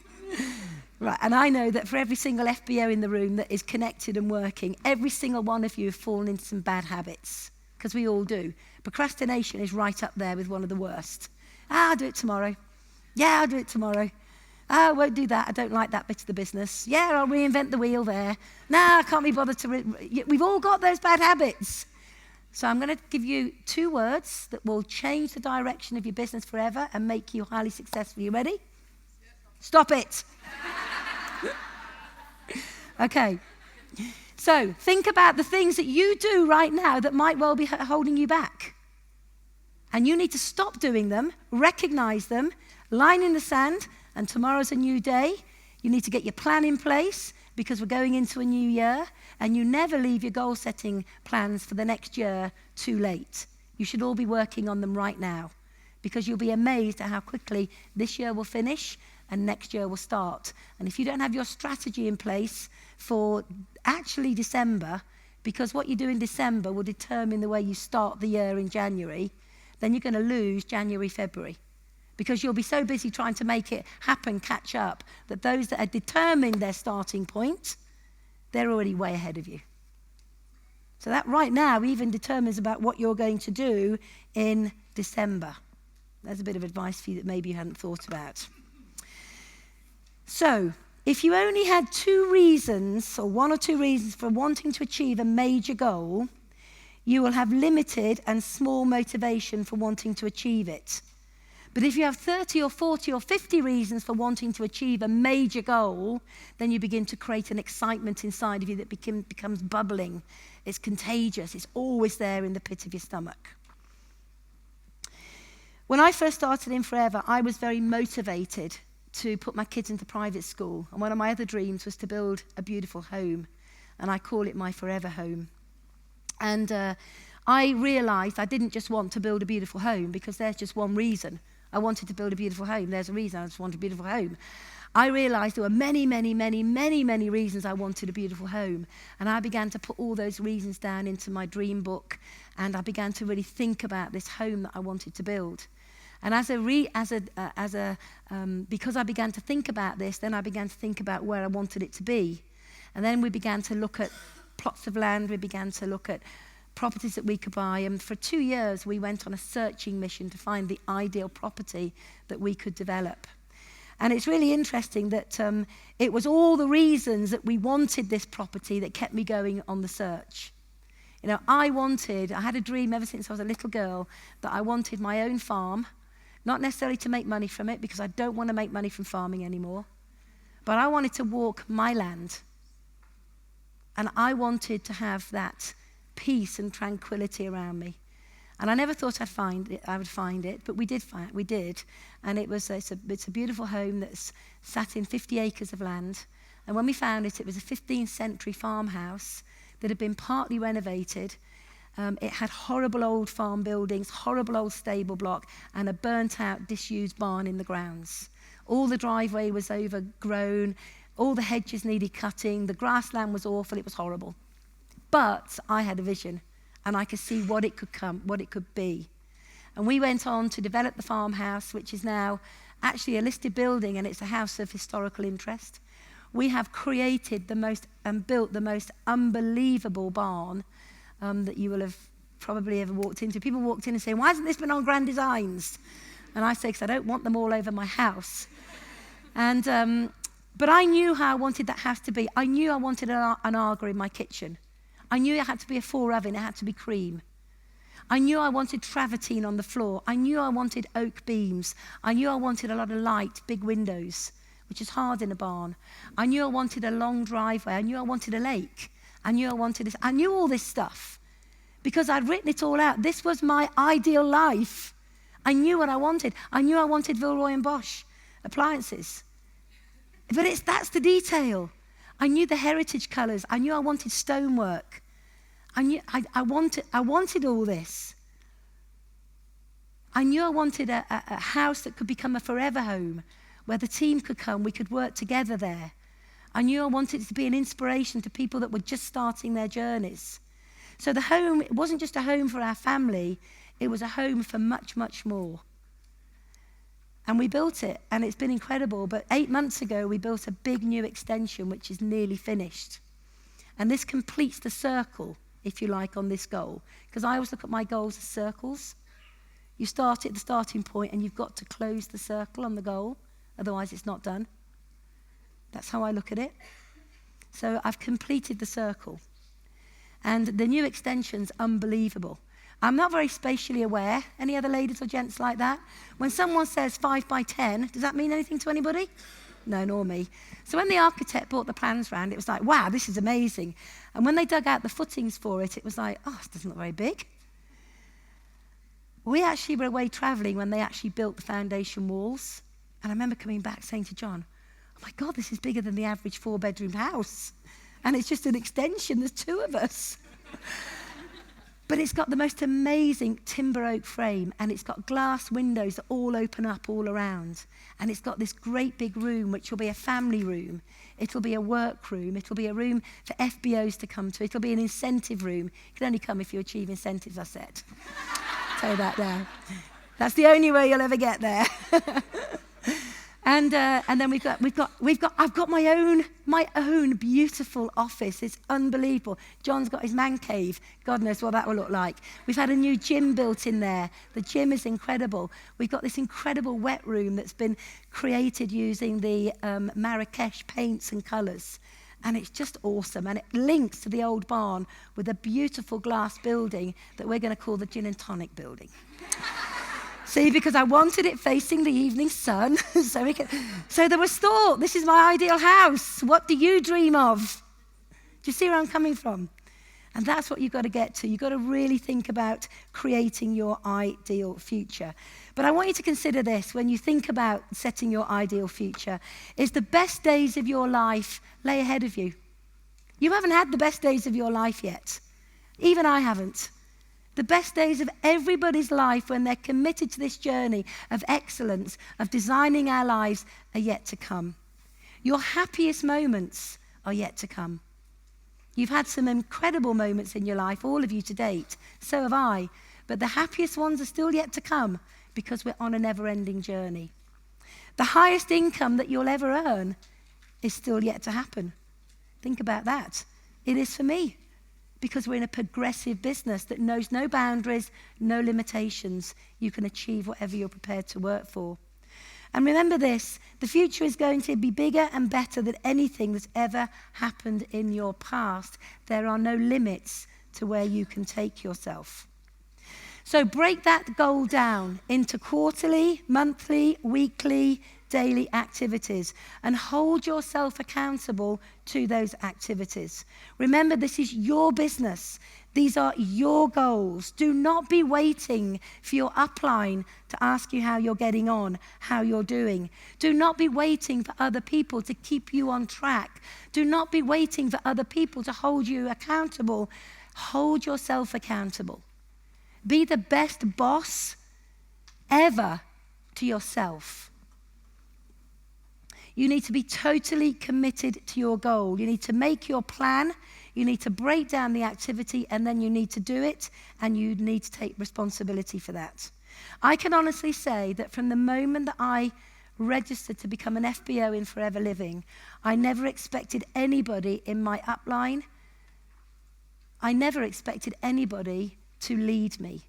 Right, and I know that for every single FBO in the room that is connected and working, every single one of you have fallen into some bad habits, because we all do. Procrastination is right up there with one of the worst. I'll do it tomorrow. Yeah, I'll do it tomorrow. I won't do that. I don't like that bit of the business. Yeah, I'll reinvent the wheel there. No, I can't be bothered to... We've all got those bad habits. So I'm going to give you 2 words that will change the direction of your business forever and make you highly successful. You ready? Stop it. Okay. So think about the things that you do right now that might well be holding you back. And you need to stop doing them, recognize them, line in the sand, and tomorrow's a new day. You need to get your plan in place because we're going into a new year, and you never leave your goal-setting plans for the next year too late. You should all be working on them right now because you'll be amazed at how quickly this year will finish and next year will start. And if you don't have your strategy in place for actually December, because what you do in December will determine the way you start the year in January, then you're going to lose January, February. Because you'll be so busy trying to make it happen, catch up, that those that are determined their starting point, they're already way ahead of you. So that right now even determines about what you're going to do in December. There's a bit of advice for you that maybe you hadn't thought about. So, if you only had 2 reasons, or 1 or 2 reasons for wanting to achieve a major goal, you will have limited and small motivation for wanting to achieve it. But if you have 30 or 40 or 50 reasons for wanting to achieve a major goal, then you begin to create an excitement inside of you that becomes bubbling. It's contagious. It's always there in the pit of your stomach. When I first started in Forever, I was very motivated to put my kids into private school. And one of my other dreams was to build a beautiful home. And I call it my forever home. And I realized I didn't just want to build a beautiful home because there's just one reason. I wanted to build a beautiful home. There's a reason I just wanted a beautiful home. I realized there were many, many, many, many, many reasons I wanted a beautiful home. And I began to put all those reasons down into my dream book. And I began to really think about this home that I wanted to build. And because I began to think about this, then I began to think about where I wanted it to be. And then we began to look at plots of land. We began to look at properties that we could buy. And for 2 years, we went on a searching mission to find the ideal property that we could develop. And it's really interesting that it was all the reasons that we wanted this property that kept me going on the search. You know, I had a dream ever since I was a little girl that I wanted my own farm, not necessarily to make money from it, because I don't want to make money from farming anymore, but I wanted to walk my land. And I wanted to have that peace and tranquility around me. And I never thought I would find it, but we did. And it's a beautiful home that's sat in 50 acres of land. And when we found it, it was a 15th century farmhouse that had been partly renovated. It had horrible old farm buildings, horrible old stable block, and a burnt out, disused barn in the grounds. All the driveway was overgrown, all the hedges needed cutting, the grassland was awful, it was horrible. But I had a vision, and I could see what it could be. And we went on to develop the farmhouse, which is now actually a listed building, and it's a house of historical interest. We have created and built the most unbelievable barn that you will have probably ever walked into. People walked in and say, "Why hasn't this been on Grand Designs?" And I say, because I don't want them all over my house. And but I knew how I wanted that house to be. I knew I wanted an Aga in my kitchen. I knew it had to be a 4-oven, it had to be cream. I knew I wanted travertine on the floor. I knew I wanted oak beams. I knew I wanted a lot of light, big windows, which is hard in a barn. I knew I wanted a long driveway. I knew I wanted a lake. I knew all this stuff because I'd written it all out. This was my ideal life. I knew what I wanted. I knew I wanted Villeroy and Bosch appliances. But that's the detail. I knew the heritage colours. I knew I wanted stonework. I wanted all this. I knew I wanted a house that could become a forever home, where the team could come, we could work together there. I knew I wanted it to be an inspiration to people that were just starting their journeys. So the home, it wasn't just a home for our family, it was a home for much, much more. And we built it, and it's been incredible. But 8 months ago, we built a big new extension, which is nearly finished. And this completes the circle, if you like, on this goal. Because I always look at my goals as circles. You start at the starting point, and you've got to close the circle on the goal. Otherwise, it's not done. That's how I look at it. So I've completed the circle. And the new extension's unbelievable. I'm not very spatially aware. Any other ladies or gents like that? When someone says 5 by 10, does that mean anything to anybody? No, nor me. So when the architect brought the plans round, it was like, wow, this is amazing. And when they dug out the footings for it, it was like, oh, this doesn't look very big. We actually were away travelling when they actually built the foundation walls. And I remember coming back saying to John, oh my God, this is bigger than the average 4-bedroom house. And it's just an extension, there's 2 of us. But it's got the most amazing timber oak frame, and it's got glass windows that all open up all around. And it's got this great big room, which will be a family room. It'll be a work room. It'll be a room for FBOs to come to. It'll be an incentive room. You can only come if you achieve incentives, I said. Tell you that now. That's the only way you'll ever get there. And then I've got my own beautiful office. It's unbelievable. John's got his man cave. God knows what that will look like. We've had a new gym built in there. The gym is incredible. We've got this incredible wet room that's been created using the Marrakesh paints and colours. And it's just awesome. And it links to the old barn with a beautiful glass building that we're going to call the Gin and Tonic building. See, because I wanted it facing the evening sun. So there was thought, this is my ideal house. What do you dream of? Do you see where I'm coming from? And that's what you've got to get to. You've got to really think about creating your ideal future. But I want you to consider this when you think about setting your ideal future, is the best days of your life lay ahead of you. You haven't had the best days of your life yet. Even I haven't. The best days of everybody's life when they're committed to this journey of excellence, of designing our lives, are yet to come. Your happiest moments are yet to come. You've had some incredible moments in your life, all of you to date. So have I. But the happiest ones are still yet to come because we're on a never-ending journey. The highest income that you'll ever earn is still yet to happen. Think about that. It is for me. Because we're in a progressive business that knows no boundaries, no limitations. You can achieve whatever you're prepared to work for. And remember this, the future is going to be bigger and better than anything that's ever happened in your past. There are no limits to where you can take yourself. So break that goal down into quarterly, monthly, weekly, daily activities and hold yourself accountable to those activities. Remember, this is your business. These are your goals. Do not be waiting for your upline to ask you how you're getting on, how you're doing. Do not be waiting for other people to keep you on track. Do not be waiting for other people to hold you accountable. Hold yourself accountable. Be the best boss ever to yourself. You need to be totally committed to your goal. You need to make your plan. You need to break down the activity, and then you need to do it, and you need to take responsibility for that. I can honestly say that from the moment that I registered to become an FBO in Forever Living, I never expected anybody in my upline. I never expected anybody to lead me.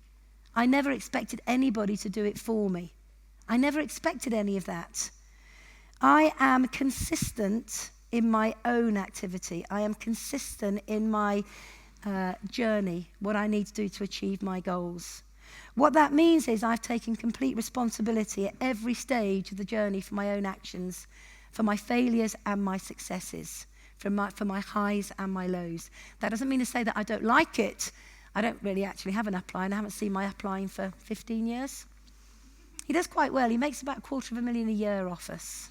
I never expected anybody to do it for me. I never expected any of that. I am consistent in my own activity. I am consistent in my journey, what I need to do to achieve my goals. What that means is I've taken complete responsibility at every stage of the journey for my own actions, for my failures and my successes, for my highs and my lows. That doesn't mean to say that I don't like it. I don't really actually have an upline. I haven't seen my upline for 15 years. He does quite well. He makes about $250,000 a year off us.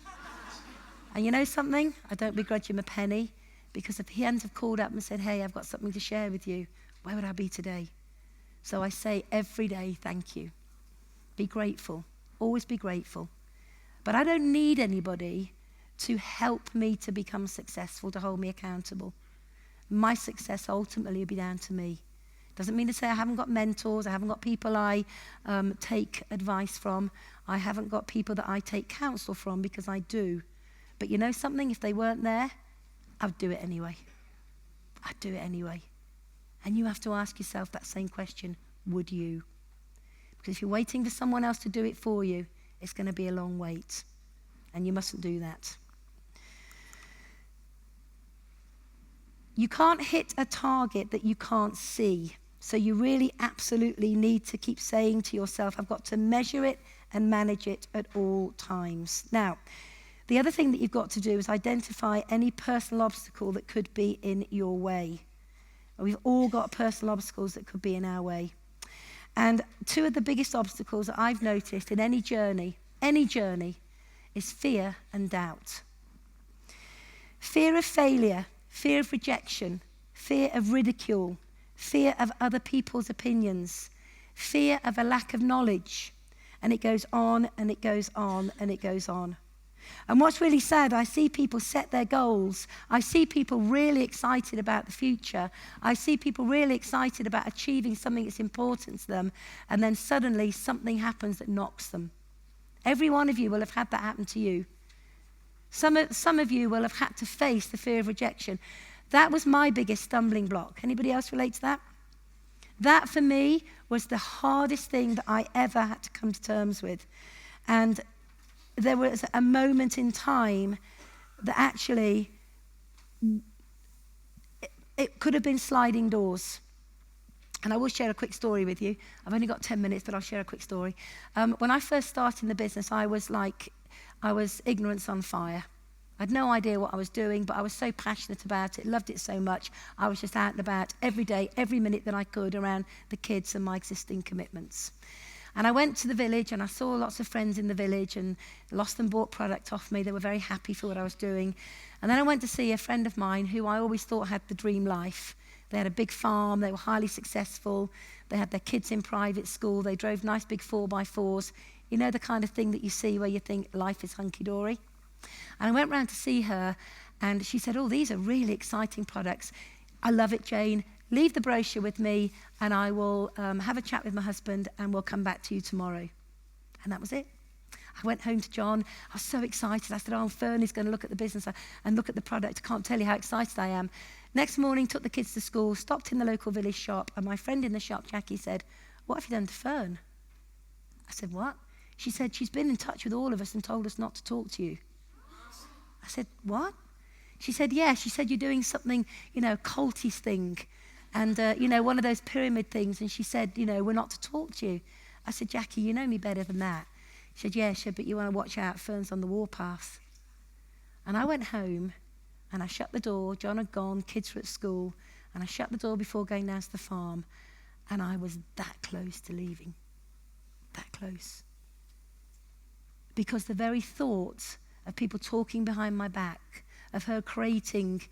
And you know something? I don't begrudge him a penny, because if he hadn't have called up and said, hey, I've got something to share with you, where would I be today? So I say every day, thank you. Be grateful. Always be grateful. But I don't need anybody to help me to become successful, to hold me accountable. My success ultimately will be down to me. Doesn't mean to say I haven't got mentors, I haven't got people I take advice from, I haven't got people that I take counsel from, because I do. But you know something? If they weren't there, I'd do it anyway. I'd do it anyway. And you have to ask yourself that same question, would you? Because if you're waiting for someone else to do it for you, it's going to be a long wait. And you mustn't do that. You can't hit a target that you can't see. So you really absolutely need to keep saying to yourself, I've got to measure it and manage it at all times. Now, the other thing that you've got to do is identify any personal obstacle that could be in your way. We've all got personal obstacles that could be in our way. And two of the biggest obstacles that I've noticed in any journey, is fear and doubt. Fear of failure, fear of rejection, fear of ridicule, fear of other people's opinions, fear of a lack of knowledge. And it goes on and it goes on and it goes on. And what's really sad, I see people set their goals. I see people really excited about the future. I see people really excited about achieving something that's important to them. And then suddenly something happens that knocks them. Every one of you will have had that happen to you. Some of you will have had to face the fear of rejection. That was my biggest stumbling block. Anybody else relate to that? That for me was the hardest thing that I ever had to come to terms with. And there was a moment in time that actually it could have been sliding doors. And I will share a quick story with you. I've only got 10 minutes, but I'll share a quick story. When I first started in the business, I was ignorance on fire. I had no idea what I was doing, but I was so passionate about it, loved it so much. I was just out and about every day, every minute that I could around the kids and my existing commitments. And I went to the village and I saw lots of friends in the village and lost and bought product off me. They were very happy for what I was doing. And then I went to see a friend of mine who I always thought had the dream life. They had a big farm, they were highly successful, they had their kids in private school, they drove nice big 4x4s. You know, the kind of thing that you see where you think life is hunky-dory. And I went round to see her and she said, oh, these are really exciting products. I love it, Jayne. Leave the brochure with me and I will have a chat with my husband and we'll come back to you tomorrow. And that was it. I went home to John. I was so excited. I said, oh, Fernie's going to look at the business and look at the product. I can't tell you how excited I am. Next morning, took the kids to school, stopped in the local village shop, and my friend in the shop, Jackie, said, what have you done to Fern? I said, what? She said, she's been in touch with all of us and told us not to talk to you. I said, what? She said, yeah. She said, you're doing something, culty thing. And, one of those pyramid things. And she said, we're not to talk to you. I said, Jackie, you know me better than that. She said, yeah, but you want to watch out, Fern's on the warpath. And I went home and I shut the door. John had gone, kids were at school. And I shut the door before going down to the farm. And I was that close to leaving. That close. Because the very thought of people talking behind my back, of her creating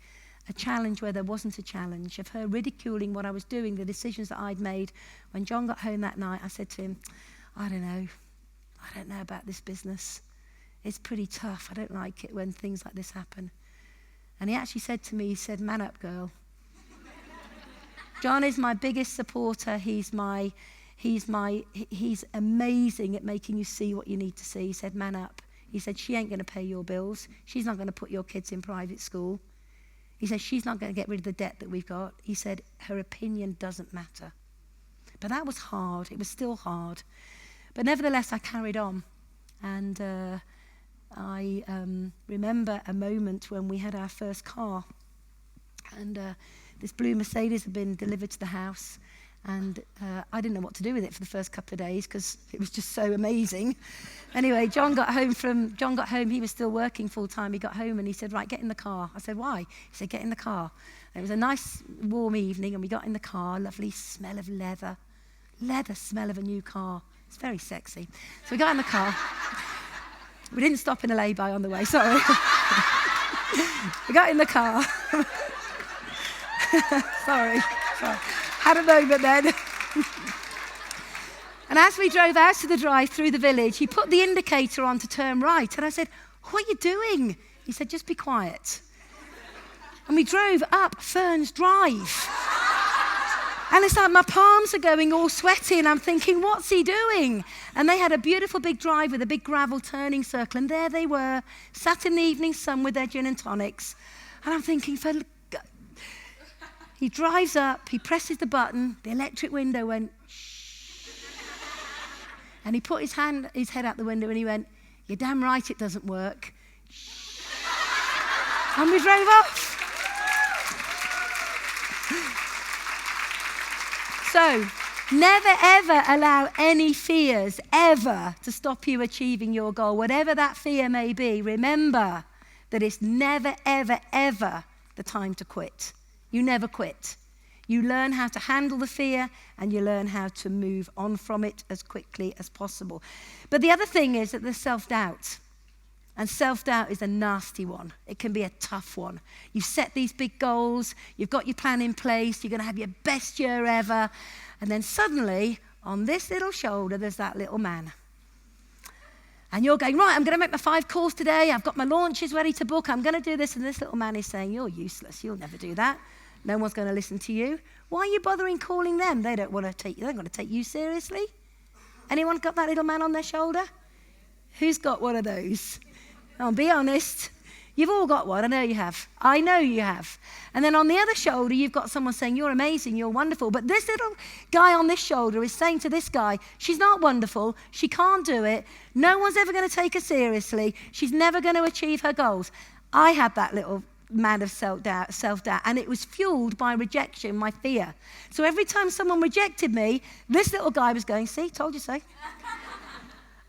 a challenge where there wasn't a challenge, of her ridiculing what I was doing, the decisions that I'd made. When John got home that night, I said to him, I don't know about this business. It's pretty tough. I don't like it when things like this happen. And he actually said to me, he said, man up, girl. John is my biggest supporter. He's amazing at making you see what you need to see. He said, man up. He said, she ain't going to pay your bills. She's not going to put your kids in private school. He said, she's not going to get rid of the debt that we've got. He said, her opinion doesn't matter. But that was hard. It was still hard. But nevertheless, I carried on. And I remember a moment when we had our first car. And this blue Mercedes had been delivered to the house. And I didn't know what to do with it for the first couple of days because it was just so amazing. Anyway, John got home. He was still working full time. He got home and he said, right, get in the car. I said, why? He said, get in the car. And it was a nice warm evening and we got in the car. Lovely smell of leather smell of a new car. It's very sexy. So we got in the car. We didn't stop in a lay-by on the way, sorry. We got in the car. Sorry. Had a moment then. And as we drove out to the drive through the village, he put the indicator on to turn right. And I said, what are you doing? He said, just be quiet. And we drove up Fern's Drive. And it's like my palms are going all sweaty and I'm thinking, what's he doing? And they had a beautiful big drive with a big gravel turning circle. And there they were, sat in the evening sun with their gin and tonics. And I'm thinking, he drives up, he presses the button, the electric window went, shh. And he put his head out the window and he went, you're damn right it doesn't work. Shh. And we drove off. So, never ever allow any fears ever to stop you achieving your goal. Whatever that fear may be, remember that it's never, ever, ever the time to quit. You never quit. You learn how to handle the fear and you learn how to move on from it as quickly as possible. But the other thing is that there's self-doubt. And self-doubt is a nasty one. It can be a tough one. You've set these big goals. You've got your plan in place. You're going to have your best year ever. And then suddenly, on this little shoulder, there's that little man. And you're going, right, I'm going to make my 5 calls today. I've got my launches ready to book. I'm going to do this. And this little man is saying, you're useless. You'll never do that. No one's going to listen to you. Why are you bothering calling them? They don't want to take you. They're going to take you seriously. Anyone got that little man on their shoulder? Who's got one of those? Oh, be honest. You've all got one. I know you have. I know you have. And then on the other shoulder, you've got someone saying, you're amazing, you're wonderful. But this little guy on this shoulder is saying to this guy, she's not wonderful. She can't do it. No one's ever going to take her seriously. She's never going to achieve her goals. I had that little man of self-doubt, and it was fueled by rejection, my fear. So every time someone rejected me, this little guy was going, see, told you so.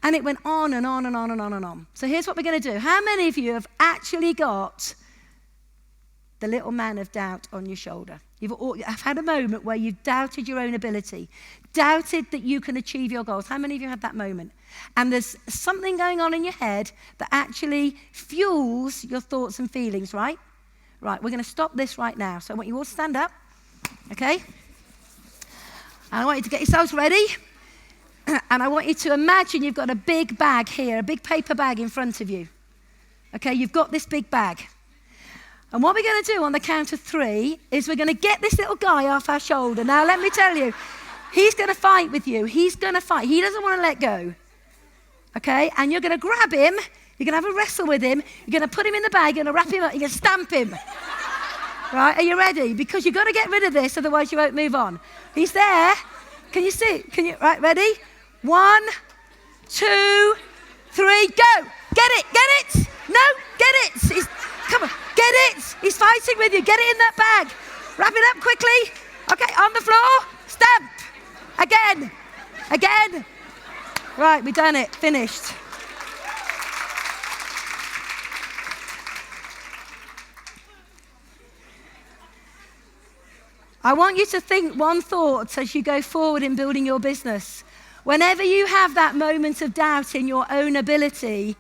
And it went on and on and on and on and on. So here's what we're going to do. How many of you have actually got the little man of doubt on your shoulder? You've had a moment where you've doubted your own ability, doubted that you can achieve your goals. How many of you had that moment? And there's something going on in your head that actually fuels your thoughts and feelings, right? Right, we're going to stop this right now. So I want you all to stand up, okay? And I want you to get yourselves ready. And I want you to imagine you've got a big bag here, a big paper bag in front of you. Okay, you've got this big bag. And what we're going to do on the count of 3 is we're going to get this little guy off our shoulder. Now, let me tell you, he's going to fight with you. He's going to fight. He doesn't want to let go. Okay, and you're going to grab him. You're going to have a wrestle with him. You're going to put him in the bag. You're going to wrap him up. You're going to stamp him. Right, are you ready? Because you've got to get rid of this, otherwise you won't move on. He's there. Can you see? Right, ready? 1, 2, 3, go! Get it! No, get it! Come on, get it! He's fighting with you. Get it in that bag. Wrap it up quickly. Okay, on the floor, stamp. Again. Right, we've done it, finished. I want you to think one thought as you go forward in building your business. Whenever you have that moment of doubt in your own ability,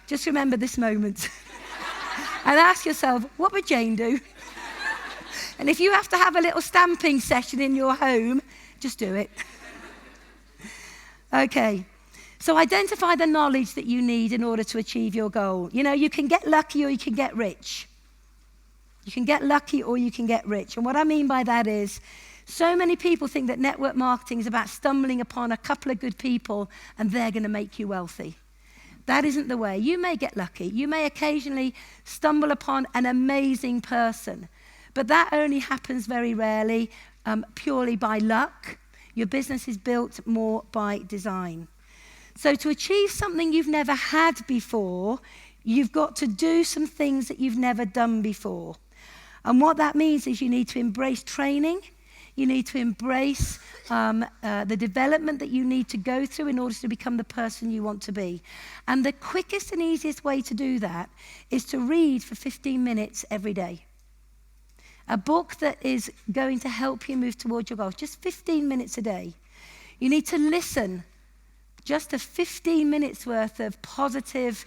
just remember this moment and ask yourself, what would Jayne do? And if you have to have a little stamping session in your home, just do it. Okay, so identify the knowledge that you need in order to achieve your goal. You know, you can get lucky or you can get rich. You can get lucky or you can get rich. And what I mean by that is, so many people think that network marketing is about stumbling upon a couple of good people and they're going to make you wealthy. That isn't the way. You may get lucky. You may occasionally stumble upon an amazing person. But that only happens very rarely, purely by luck. Your business is built more by design. So to achieve something you've never had before, you've got to do some things that you've never done before. And what that means is you need to embrace training. You need to embrace the development that you need to go through in order to become the person you want to be. And the quickest and easiest way to do that is to read for 15 minutes every day. A book that is going to help you move towards your goals, just 15 minutes a day. You need to listen, just a 15 minutes worth of positive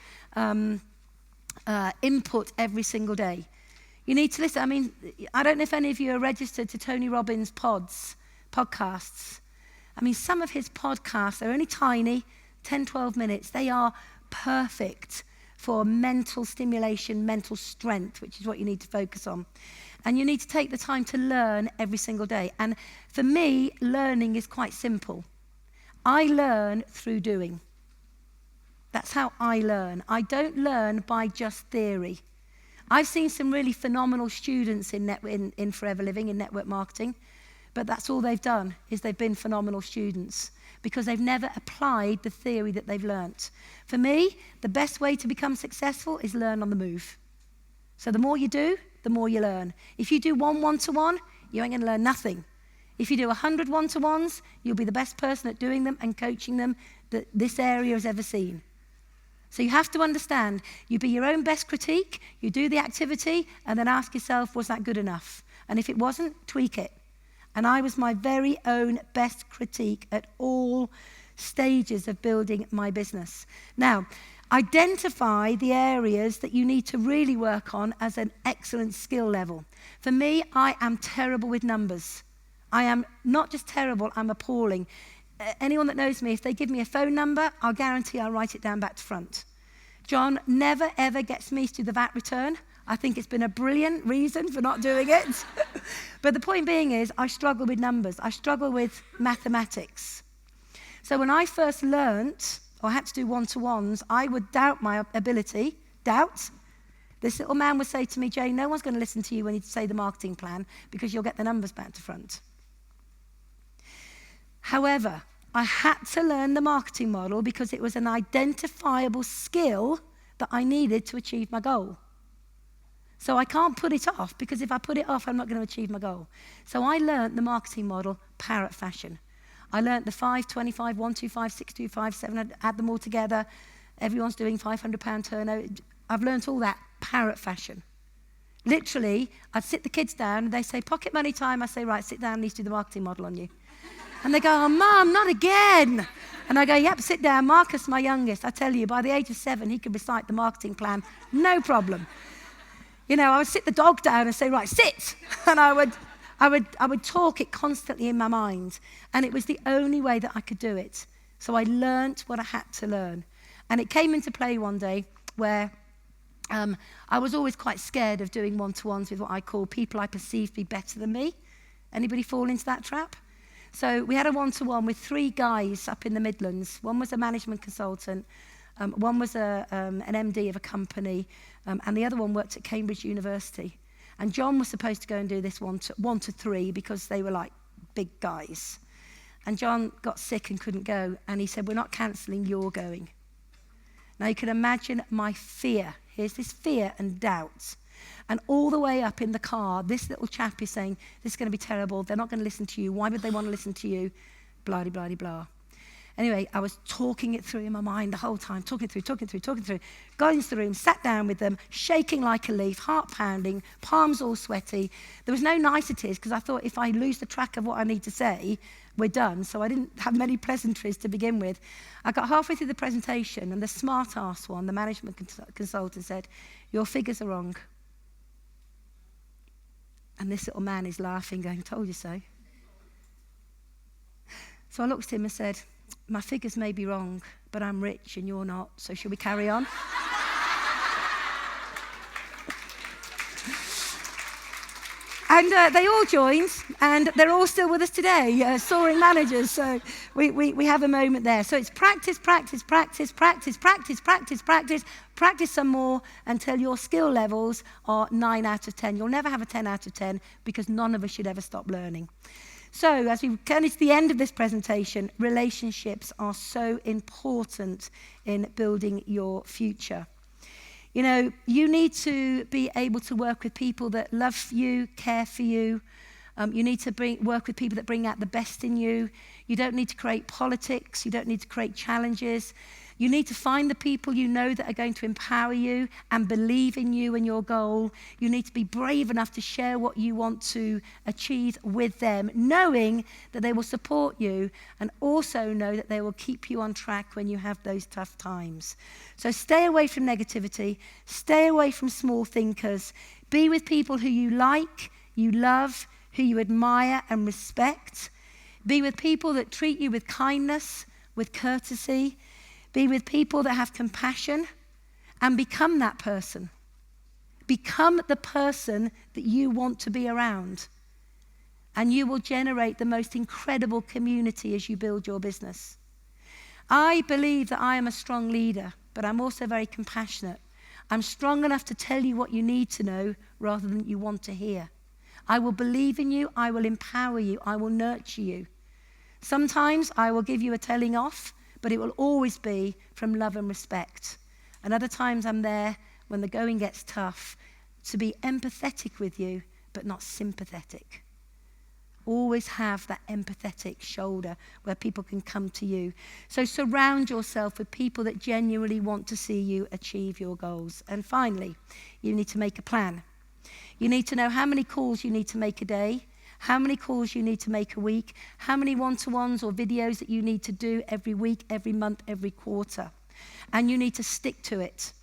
input every single day. You need to listen. I mean, I don't know if any of you are registered to Tony Robbins' podcasts. I mean, some of his podcasts, they're only tiny, 10, 12 minutes. They are perfect for mental stimulation, mental strength, which is what you need to focus on. And you need to take the time to learn every single day. And for me, learning is quite simple. I learn through doing. That's how I learn. I don't learn by just theory. I've seen some really phenomenal students in Forever Living, in network marketing, but that's all they've done, is they've been phenomenal students because they've never applied the theory that they've learnt. For me, the best way to become successful is learn on the move. So the more you do, the more you learn. If you do one-to-one, you ain't going to learn nothing. If you do 100 one-to-ones, you'll be the best person at doing them and coaching them that this area has ever seen. So you have to understand, you be your own best critique, you do the activity, and then ask yourself, was that good enough? And if it wasn't, tweak it. And I was my very own best critique at all stages of building my business. Now, identify the areas that you need to really work on as an excellent skill level. For me, I am terrible with numbers. I am not just terrible, I'm appalling. Anyone that knows me, if they give me a phone number, I'll guarantee I'll write it down back to front. John never, ever gets me to do the VAT return. I think it's been a brilliant reason for not doing it. But the point being is, I struggle with numbers. I struggle with mathematics. So when I first learnt, or had to do one-to-ones, I would doubt my ability. Doubt. This little man would say to me, Jayne, no one's going to listen to you when you say the marketing plan because you'll get the numbers back to front. However, I had to learn the marketing model because it was an identifiable skill that I needed to achieve my goal. So I can't put it off, because if I put it off, I'm not going to achieve my goal. So I learned the marketing model parrot fashion. I learned the 5, 25, 125, 625, 700, add them all together. Everyone's doing £500 turnover. I've learned all that parrot fashion. Literally, I'd sit the kids down and they say, pocket money time. I say, right, sit down, I need to do the marketing model on you. And they go, oh, Mum, not again. And I go, yep, sit down. Marcus, my youngest, I tell you, by the age of 7, he could recite the marketing plan, no problem. You know, I would sit the dog down and say, right, sit. And I would talk it constantly in my mind. And it was the only way that I could do it. So I learnt what I had to learn. And it came into play one day where I was always quite scared of doing one-to-ones with what I call people I perceived to be better than me. Anybody fall into that trap? So we had a one-to-one with 3 guys up in the Midlands. One was a management consultant, one was an MD of a company, and the other one worked at Cambridge University. And John was supposed to go and do this one to 3 because they were like big guys. And John got sick and couldn't go, and he said, we're not cancelling, you're going. Now you can imagine my fear. Here's this fear and doubt. And all the way up in the car, this little chap is saying, this is going to be terrible. They're not going to listen to you. Why would they want to listen to you? Blah, blah, blah, blah. Anyway, I was talking it through in my mind the whole time, talking through. Got into the room, sat down with them, shaking like a leaf, heart pounding, palms all sweaty. There was no niceties because I thought if I lose the track of what I need to say, we're done. So I didn't have many pleasantries to begin with. I got halfway through the presentation and the smart-ass one, the management consultant said, your figures are wrong. And this little man is laughing, going, told you so. So I looked at him and said, my figures may be wrong, but I'm rich and you're not, so shall we carry on? And they all joined, and they're all still with us today, soaring managers. So we have a moment there. So it's practice some more until your skill levels are 9 out of 10. You'll never have a 10 out of 10 because none of us should ever stop learning. So as we turn to the end of this presentation, relationships are so important in building your future. You know, you need to be able to work with people that love you, care for you. You need to work with people that bring out the best in you. You don't need to create politics. You don't need to create challenges. You need to find the people you know that are going to empower you and believe in you and your goal. You need to be brave enough to share what you want to achieve with them, knowing that they will support you and also know that they will keep you on track when you have those tough times. So stay away from negativity. Stay away from small thinkers. Be with people who you like, you love, who you admire and respect. Be with people that treat you with kindness, with courtesy. Be with people that have compassion and become that person. Become the person that you want to be around. And you will generate the most incredible community as you build your business. I believe that I am a strong leader, but I'm also very compassionate. I'm strong enough to tell you what you need to know rather than you want to hear. I will believe in you. I will empower you. I will nurture you. Sometimes I will give you a telling off, but it will always be from love and respect. And other times I'm there when the going gets tough to be empathetic with you, but not sympathetic. Always have that empathetic shoulder where people can come to you. So surround yourself with people that genuinely want to see you achieve your goals. And finally, you need to make a plan. You need to know how many calls you need to make a day, how many calls you need to make a week, how many one-to-ones or videos that you need to do every week, every month, every quarter. And you need to stick to it.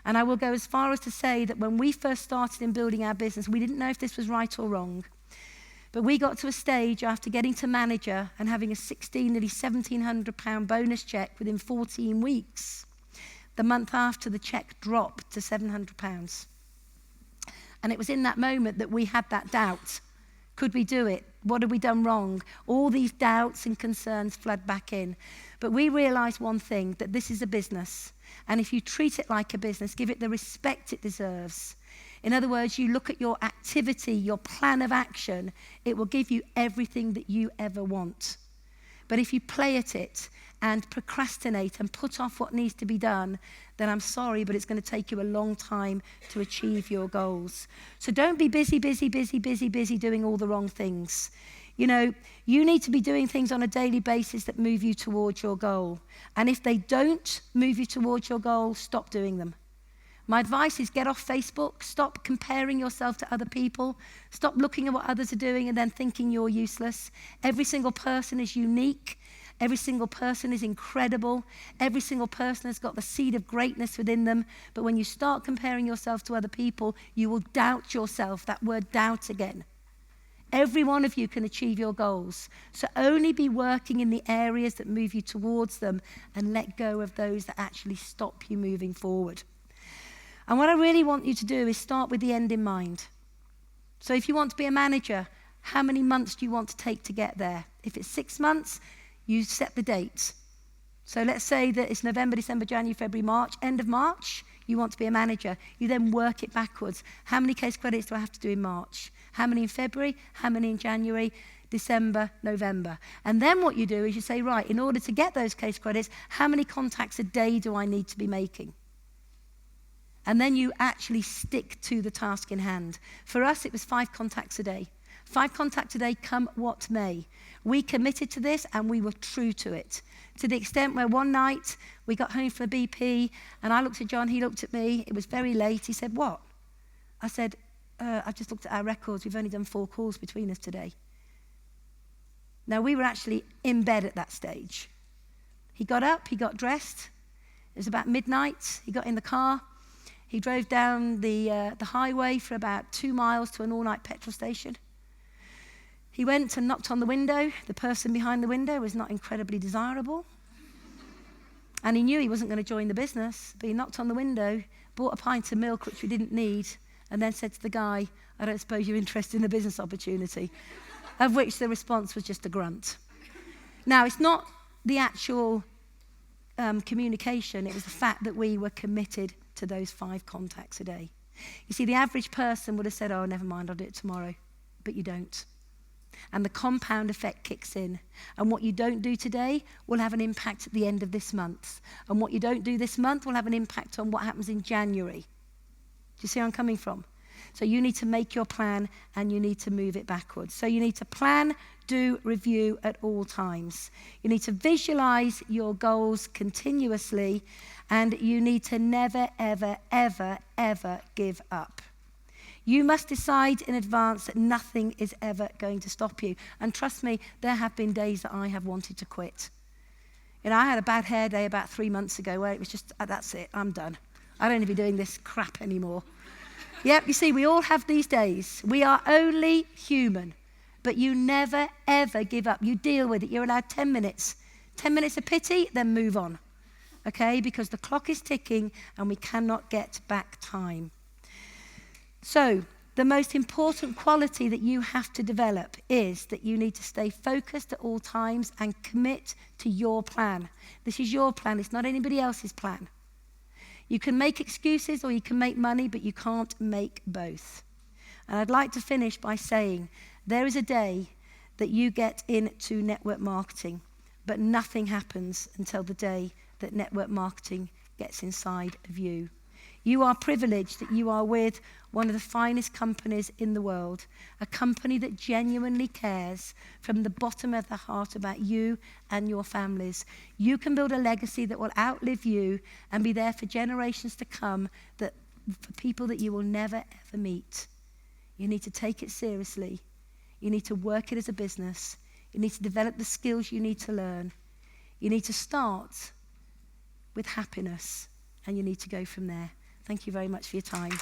And I will go as far as to say that when we first started in building our business, we didn't know if this was right or wrong. But we got to a stage after getting to manager and having a nearly £1,700 bonus check within 14 weeks. The month after, the check dropped to £700. And it was in that moment that we had that doubt. Could we do it? What have we done wrong? All these doubts and concerns flood back in. But we realised one thing, that this is a business. And if you treat it like a business, give it the respect it deserves. In other words, you look at your activity, your plan of action, it will give you everything that you ever want. But if you play at it and procrastinate and put off what needs to be done, then I'm sorry, but it's going to take you a long time to achieve your goals. So don't be busy doing all the wrong things. You know, you need to be doing things on a daily basis that move you towards your goal. And if they don't move you towards your goal, stop doing them. My advice is get off Facebook, stop comparing yourself to other people, stop looking at what others are doing and then thinking you're useless. Every single person is unique. Every single person is incredible. Every single person has got the seed of greatness within them. But when you start comparing yourself to other people, you will doubt yourself. That word doubt again. Every one of you can achieve your goals. So only be working in the areas that move you towards them and let go of those that actually stop you moving forward. And what I really want you to do is start with the end in mind. So if you want to be a manager, how many months do you want to take to get there? If it's 6 months, you set the dates. So let's say that it's November, December, January, February, March. End of March, you want to be a manager. You then work it backwards. How many case credits do I have to do in March? How many in February? How many in January, December, November? And then what you do is you say, right, in order to get those case credits, how many contacts a day do I need to be making? And then you actually stick to the task in hand. For us, it was 5 contacts a day. 5 contacts a day, come what may. We committed to this and we were true to it. To the extent where one night we got home from the BP and I looked at John, he looked at me. It was very late. He said, "What?" I said, "I've just looked at our records. We've only done 4 calls between us today." Now, we were actually in bed at that stage. He got up, he got dressed. It was about midnight. He got in the car. He drove down the highway for about 2 miles to an all-night petrol station. He went and knocked on the window. The person behind the window was not incredibly desirable. And he knew he wasn't going to join the business, but he knocked on the window, bought a pint of milk, which we didn't need, and then said to the guy, "I don't suppose you're interested in the business opportunity," of which the response was just a grunt. Now, it's not the actual communication, it was the fact that we were committed to those 5 contacts a day. You see, the average person would have said, "Oh, never mind, I'll do it tomorrow," but you don't. And the compound effect kicks in. And what you don't do today will have an impact at the end of this month. And what you don't do this month will have an impact on what happens in January. Do you see where I'm coming from? So you need to make your plan and you need to move it backwards. So you need to plan, do, review at all times. You need to visualize your goals continuously, and you need to never, ever, ever, ever give up. You must decide in advance that nothing is ever going to stop you. And trust me, there have been days that I have wanted to quit. You know, I had a bad hair day about 3 months ago where it was just, that's it, I'm done. I don't need to be doing this crap anymore. Yep, you see, we all have these days. We are only human. But you never, ever give up. You deal with it. You're allowed 10 minutes. 10 minutes of pity, then move on. Okay? Because the clock is ticking and we cannot get back time. So, the most important quality that you have to develop is that you need to stay focused at all times and commit to your plan. This is your plan. It's not anybody else's plan. You can make excuses or you can make money, but you can't make both. And I'd like to finish by saying there is a day that you get into network marketing, but nothing happens until the day that network marketing gets inside of you. You are privileged that you are with one of the finest companies in the world, a company that genuinely cares from the bottom of their heart about you and your families. You can build a legacy that will outlive you and be there for generations to come, that for people that you will never, ever meet. You need to take it seriously. You need to work it as a business. You need to develop the skills you need to learn. You need to start with happiness, and you need to go from there. Thank you very much for your time.